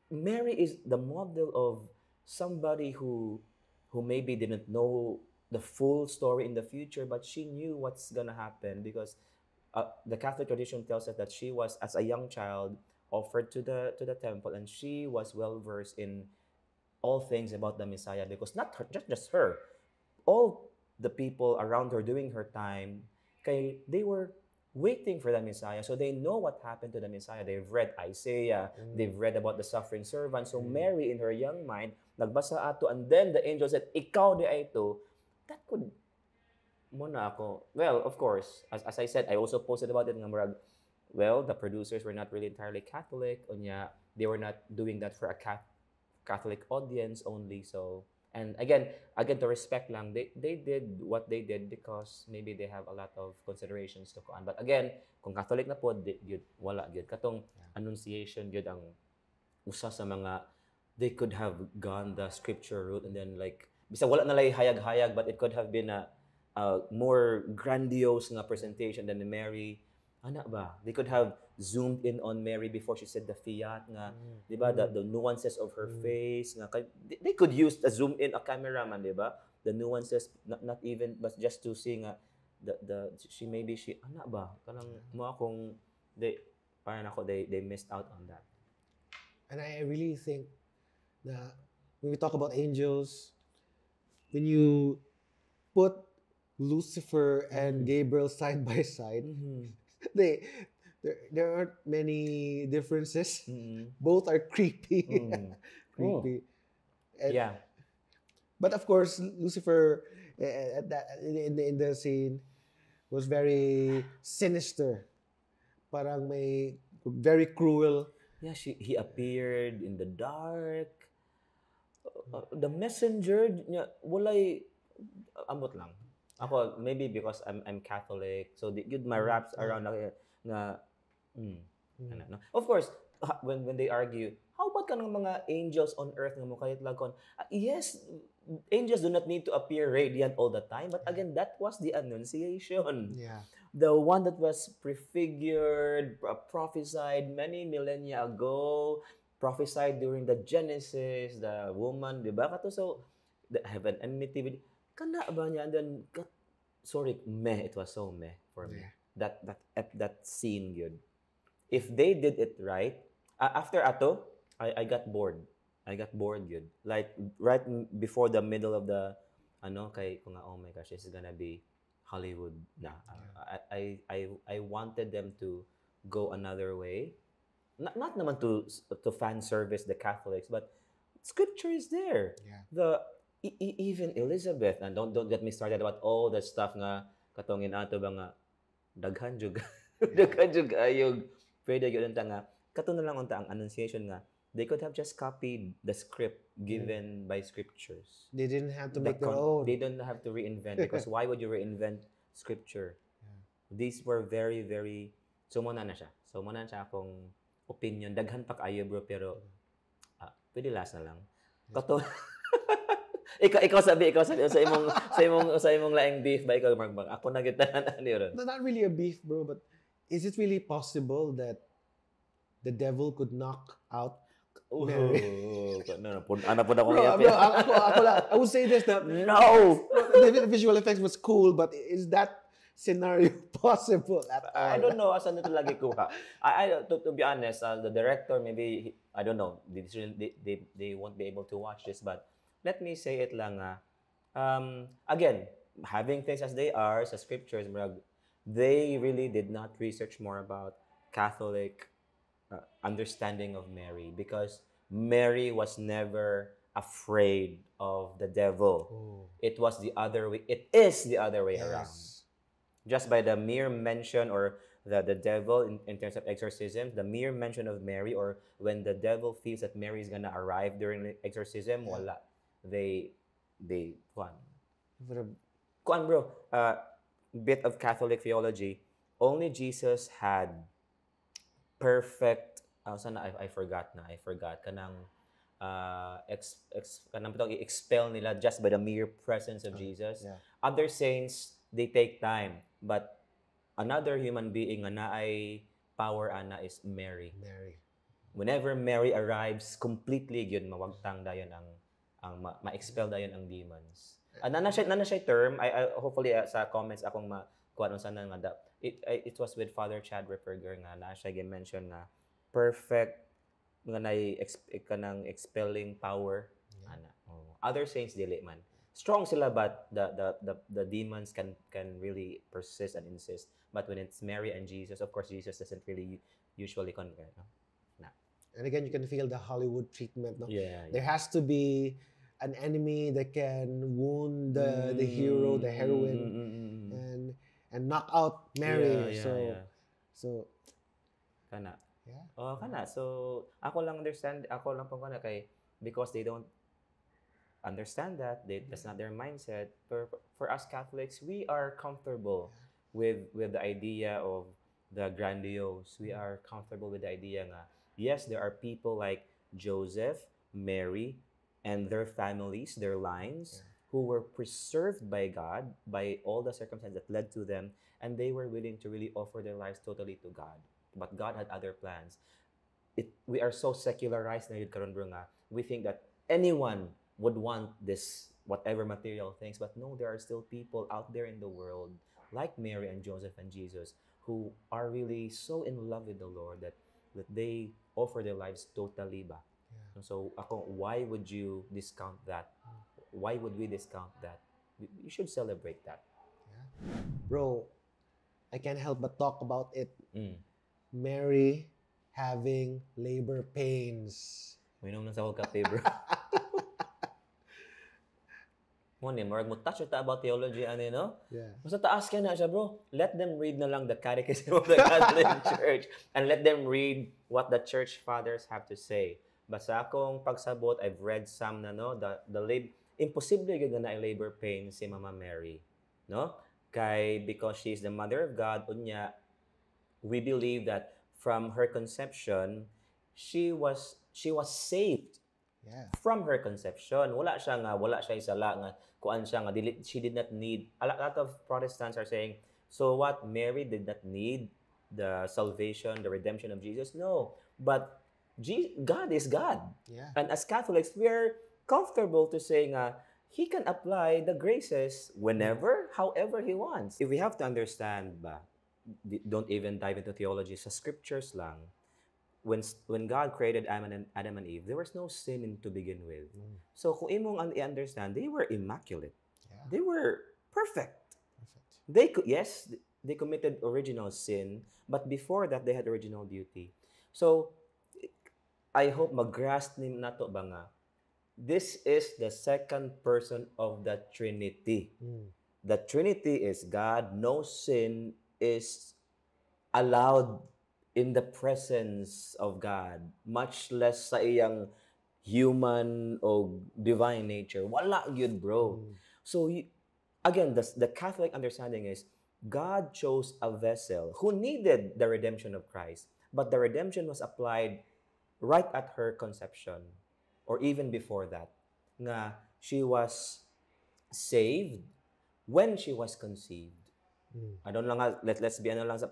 Mary is the model of somebody who maybe didn't know the full story in the future, but she knew what's gonna happen because the Catholic tradition tells us that she was, as a young child, offered to the temple, and she was well versed in all things about the Messiah because not her, just her, all the people around her during her time, they were waiting for the Messiah, so they know what happened to the Messiah. They've read Isaiah, they've read about the suffering servant. So Mary, in her young mind, nagbasa ato, and then the angel said, "Ikaw di ito." That could muna ako. Well, of course, as I said, I also posted about it nga murag, well, the producers were not really entirely Catholic, unya they were not doing that for a Catholic audience only. So, and again to respect lang, they did what they did because maybe they have a lot of considerations to kuan. But again, kung Catholic na po, gyud wala gyud katong Annunciation gyud ang usa sa mga, they could have gone the scripture route and then like bisa wala na lay hayag-hayag, but it could have been a more grandiose nga presentation than the Mary. Ana ba? They could have zoomed in on Mary before she said the fiat nga, di ba? The nuances of her face nga. They could use a zoom in a cameraman, di ba? The nuances, not even, but just to see nga, she ana ba? Kanang mo akong, parang ako, they missed out on that. And I really think that when we talk about angels, when you put Lucifer and Gabriel side by side, there aren't many differences. Both are creepy. Creepy. And, yeah. But of course, Lucifer at that in the scene was very sinister. Parang may very cruel. Yeah, he appeared in the dark. The messenger niya walay amot lang. Ako maybe because I'm Catholic, so good my wraps around nga no? Of course, when they argue, how about kanang mga angels on earth nga mo kahit lagon? Yes, angels do not need to appear radiant all the time, but again, that was the Annunciation. Yeah. The one that was prefigured, prophesied many millennia ago, prophesied during the Genesis, the woman, di ba? Kato, so, the heaven enmity with, kana ba niya? And then, it was so meh for me. Yeah. That scene, yun. If they did it right, after ato, I got bored. I got bored, yun. Like, right before the middle of the, kay, kung oh my gosh, this is gonna be Hollywood na. I wanted them to go another way. Not naman to fan service the Catholics, but scripture is there. Yeah. Even Elizabeth, and don't get me started about all the stuff nga katongin ato ba nga daghan jud daghan jud ayog pwede gyud nga kato na lang unta ang Annunciation nga they could have just copied the script given by scriptures. They didn't have to make their own. They don't have to reinvent because why would you reinvent scripture? These were very, very sumuna na siya. Sumuna na siya akong opinion. Daghan pa kayo bro, pero pwede last na lang. Kato, ikaw sabi sa imong laing beef ba ikaw magbang ako na kita ani ron. Not really a beef bro, but is it really possible that the devil could knock out Mary? Ano po ako I would say this that no. The visual effects was cool, but is that scenario possible at all? I don't know asan ito lagi kuha. To be honest, the director maybe I don't know. They won't be able to watch this, but let me say it lang again, having things as they are sa scriptures, they really did not research more about Catholic understanding of Mary because Mary was never afraid of the devil. It was the other way. It is the other way around. Just by the mere mention or the devil in terms of exorcism, the mere mention of Mary, or when the devil feels that Mary is gonna arrive during the exorcism, wala. They kuan bro, bit of Catholic theology. Only Jesus had perfect I forgot kanang kanang i-expel nila just by the mere presence of Jesus. Other saints, they take time, but another human being na ay power ana is Mary. Whenever Mary arrives, completely yun mawagtang dayon ang ma-expel dayon ang demons. Nana siya term, I hopefully sa comments akong kuan sana nga it was with Father Chad Ripperger nga na siya mention nga perfect nga kanang expelling power ana. Other saints dili man. Strong sila, but the demons can really persist and insist. But when it's Mary and Jesus, of course Jesus doesn't really usually conquer, no? And again, you can feel the Hollywood treatment, no? Yeah. There has to be an enemy that can wound the hero, the heroine, and knock out Mary. Yeah. So Kana. yeah. Oh, kana. So, ako lang po kana kay because they don't understand that that's not their mindset. For us Catholics, we are comfortable with the idea of the grandiose. We are comfortable with the idea nga yes, there are people like Joseph, Mary, and their families, their lines, who were preserved by God by all the circumstances that led to them, and they were willing to really offer their lives totally to God. But God had other plans. We are so secularized na yun karon bro nga we think that anyone would want this whatever material things, but no, there are still people out there in the world like Mary and Joseph and Jesus who are really so in love with the Lord that they offer their lives totally ba. So ako, why would you discount that? Why would we discount that? You should celebrate that. Bro, I can't help but talk about it. Mary having labor pains. Minom na sa akong kape, bro. Mo ni Mark mo touch ta about theology ani no? Yeah. Basta taas ka na siya, bro. Let them read na lang the Catechism of the Catholic Church and let them read what the church fathers have to say. Basta akong pagsabot, I've read some na no, imposible gyud na labor pain si Mama Mary, no? Because she is the mother of God, unya we believe that from her conception she was saved. Yeah. From her conception. Wala siya isala nga kuan siya nga she did not need. A lot of Protestants are saying, so what, Mary did not need the salvation, the redemption of Jesus? No. But God is God. Yeah. And as Catholics, we're comfortable to say nga he can apply the graces whenever, however he wants. If we have to understand ba, don't even dive into theology, sa scriptures lang, when God created Adam and Eve, there was no sin to begin with. So kung imong i-understand, they were immaculate. Yeah. They were perfect. Yes, they committed original sin, but before that, they had original beauty. So I hope mag-grasp nato ba nga, this is the second person of the Trinity. The Trinity is God. No sin is allowed in the presence of God, much less sa iyang human o divine nature. Wala yun, bro. So, again, the Catholic understanding is God chose a vessel who needed the redemption of Christ, but the redemption was applied right at her conception, or even before that. Nga, she was saved when she was conceived. I don't lang, let's be ano lang sa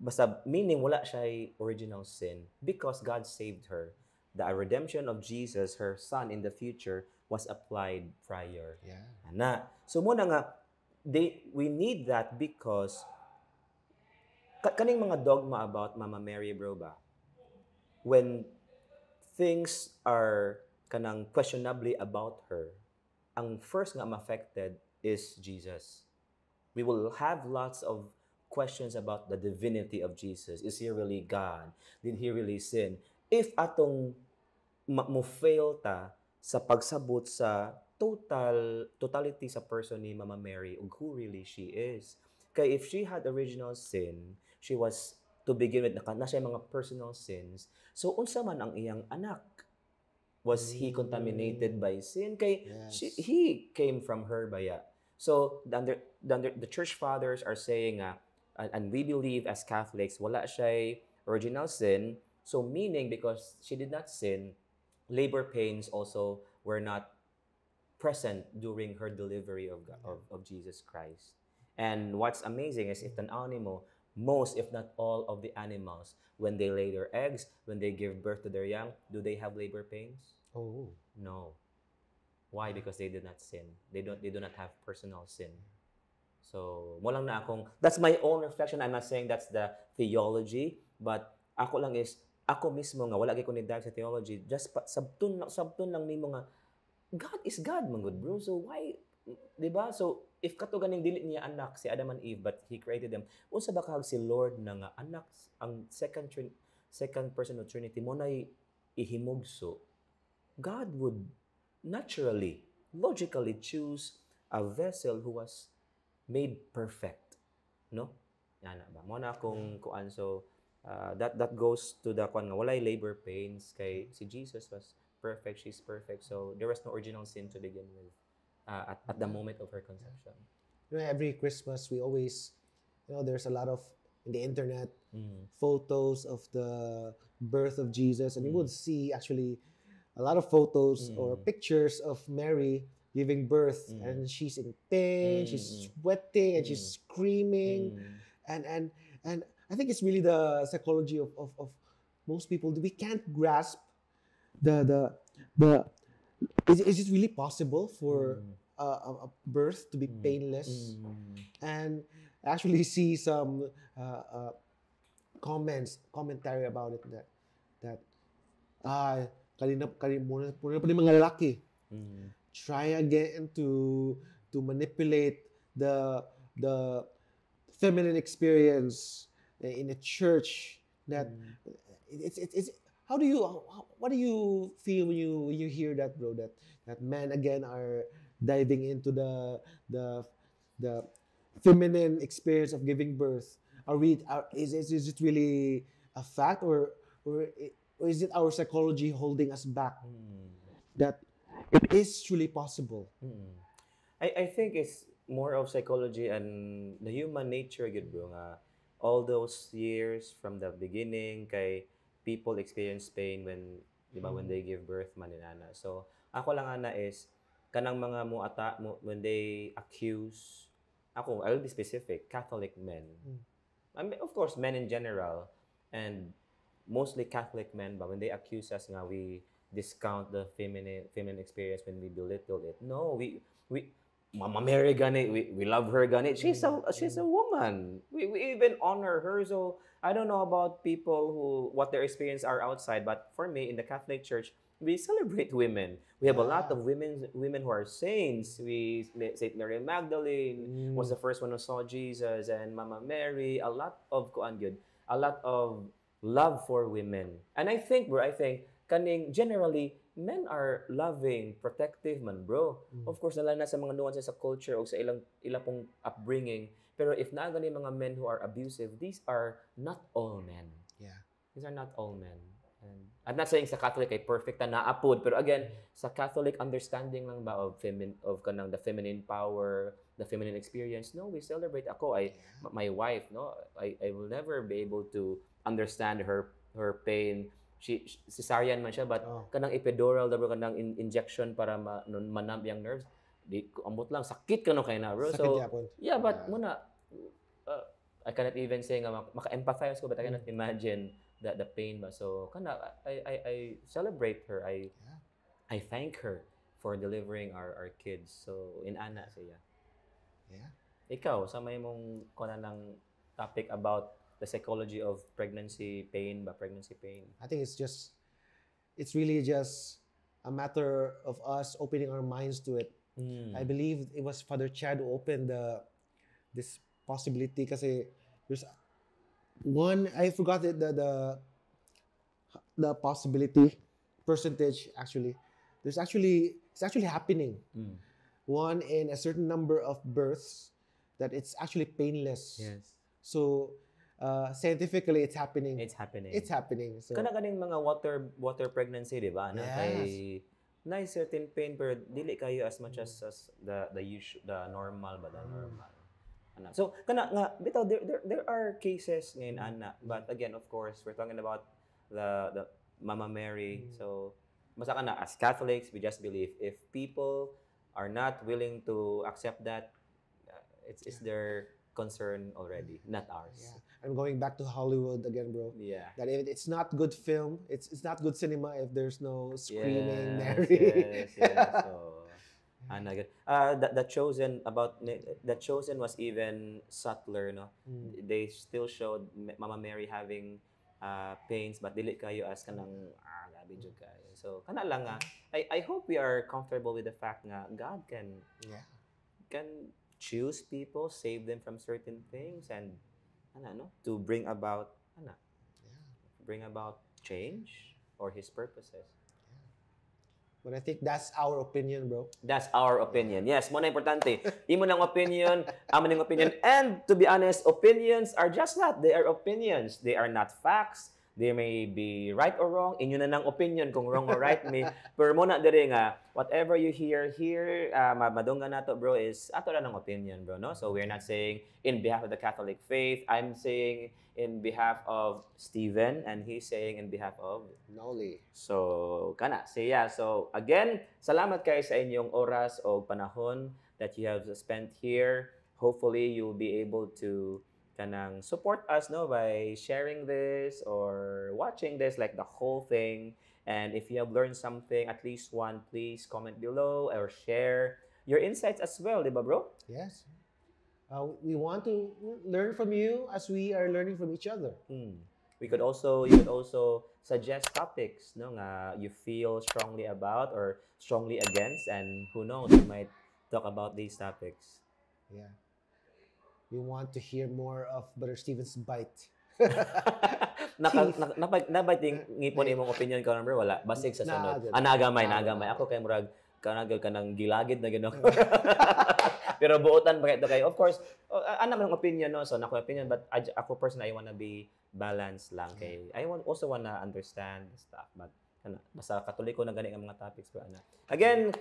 basta meaning wala siya original sin because God saved her. The redemption of Jesus, her son in the future, was applied prior. Yeah. Ana. So muna nga we need that because kaning mga dogma about Mama Mary, bro ba, when things are kanang questionably about her, ang first nga affected is Jesus. We will have lots of questions about the divinity of Jesus. Is he really God? Did he really sin? If atong mo fail ta sa pagsabot sa totality sa person ni Mama Mary ug who really she is. Kay if she had original sin, she was to begin with na siya mga personal sins. So unsa man ang iyang anak? Was he contaminated by sin? Kay he came from her baya. So the church fathers are saying and we believe as Catholics, wala siya original sin. So meaning because she did not sin, labor pains also were not present during her delivery of Jesus Christ. And what's amazing is if an animal, most if not all of the animals, when they lay their eggs, when they give birth to their young, do they have labor pains? Oh. No. Why? Because they did not sin. They do not have personal sin. So, mo lang na that's my own reflection. I'm not saying that's the theology, but ako mismo nga, wala ko ni dive sa theology, just sabtun lang nimo nga, God is God, man good, bro. So, why, di ba? So, if kato ganing dili niya anak, si Adam and Eve, but He created them, unsa ba kahag si Lord na nga, anak, ang second person of Trinity, mo na ihimugso, God would logically choose a vessel who was made perfect. no? Ana ba? Mo na akong kuan. So that goes to the kuan nga walay labor pains kay si Jesus was perfect, she's perfect. So there was no original sin to begin with at the moment of her conception. Every Christmas we always, there's a lot of in the internet Mm. photos of the birth of Jesus, and you would see actually a lot of photos or pictures of Mary giving birth, and she's in pain, she's sweating, and she's screaming, and and I think it's really the psychology of most people. We can't grasp the is it really possible for a birth to be painless? And actually see some commentary about it that muna pa rin mga lalaki try again to manipulate the feminine experience in a church that it's how do you what do you feel when you hear that, bro, that men again are diving into the feminine experience of giving birth? Is it really a fact, or is it our psychology holding us back that it is truly possible? I think it's more of psychology and the human nature gud bro nga all those years from the beginning kay people experience pain when di ba when they give birth man inana. So ako lang ana is kanang mga when they accuse ako I'll be specific Catholic men. I mean, of course men in general and mostly Catholic men but when they accuse us nga we discount the feminine experience when we belittle it. No, we Mama Mary gani, we love her gani. She's a woman. We even honor her. So I don't know about people who what their experience are outside, but for me in the Catholic Church, we celebrate women. We have a lot of women who are saints. Saint Mary Magdalene was the first one who saw Jesus, and Mama Mary. A lot of kuan gyud, a lot of love for women. And I think, bro, kaning generally men are loving, protective man, bro. Of course, nala na sa mga nuances sa culture o sa ilang pong upbringing. Pero if na gani mga men who are abusive, these are not all men. Yeah. These are not all men. And I'm not saying sa Catholic ay perfect na naapod, pero again, sa Catholic understanding lang ba of kanang the feminine power, the feminine experience, no, we celebrate ako my wife, no, I will never be able to understand her pain. Cesarean man siya but kanang epidural bro kanang injection para manamp yung nerves di ambot lang sakit kano kay na bro. So yeah but muna I cannot even say nga maka-empathize ko but I cannot imagine the pain ba. So kana I celebrate her. I thank her for delivering our kids. So in ana siya. Yeah. Ikaw sa may mong kuna ng topic about the psychology of pregnancy pain. I think it's really just a matter of us opening our minds to it. I believe it was Father Chad who opened this possibility kasi there's one, I forgot the possibility percentage actually. It's actually happening. One in a certain number of births that it's actually painless. Yes. So scientifically it's happening. So kana kaning mga water pregnancy di ba na kay na certain pain pero dili kayo as much as the normal ba the normal ana. So kana nga bitaw there are cases ngayon ana but again of course we're talking about the Mama Mary. So basta kana as Catholics we just believe if people are not willing to accept that it's their concern already, not ours. Yeah. I'm going back to Hollywood again, bro. Yeah. That if it's not good film, it's not good cinema if there's no screaming Yes, Mary. yes. So, the Chosen was even subtler, no? They still showed Mama Mary having pains, but dili kayo as kanang gabi jud kayo. So, kana lang nga. I hope we are comfortable with the fact nga God can choose people, save them from certain things, and to bring about change or His purposes. But I think that's our opinion, bro. That's our opinion. Yes, mo na importante. Imo ng opinion, amo ng opinion. And to be honest, opinions are just that. They are opinions. They are not facts. They may be right or wrong. Inyo na ng opinion kung wrong or right me. Pero mo na diri nga, whatever you hear here, madunggan nato bro, is ato na ng opinion bro, no? So we're not saying in behalf of the Catholic faith. I'm saying in behalf of Steven, and he's saying in behalf of Noli. So, kana, siya. So, again, salamat kayo sa inyong oras o panahon that you have spent here. Hopefully, you'll be able to kanang support us no by sharing this or watching this like the whole thing. And if you have learned something, at least one, please comment below or share your insights as well, di ba bro? Yes. We want to learn from you as we are learning from each other. You could also suggest topics no nga you feel strongly about or strongly against, and who knows, we might talk about these topics. Yeah. We want to hear more of Brother Steven's bite. Nabiting ngipon imong opinion ka number wala basig sa sunod. Nagamay. Ako kay murag kanang gilagid na gino. Pero buotan ba ito kayo? Of course, ano man ang opinion no. So nako opinion, but ako personally I wanna be balanced lang kay I also wanna understand stuff, but basta Katoliko na gani ang mga topics ko ana. Again,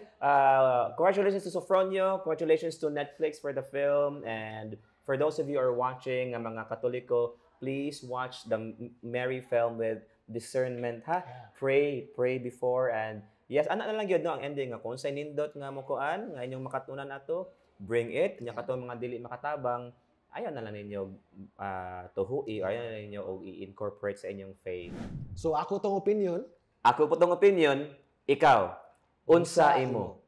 congratulations to Sofronio, congratulations to Netflix for the film, and for those of you who are watching ang mga Katoliko, please watch the Mary film with discernment ha. Yeah. Pray before, and yes, ana na lang gyud no ang ending nga kung sa nindot nga mo kuan nga inyong makatunan ato, bring it nya katong mga dili makatabang, ayaw na lang ninyo tuhui, ayaw na lang ninyo og i-incorporate sa inyong faith. So ako tong opinion, ikaw unsa imo?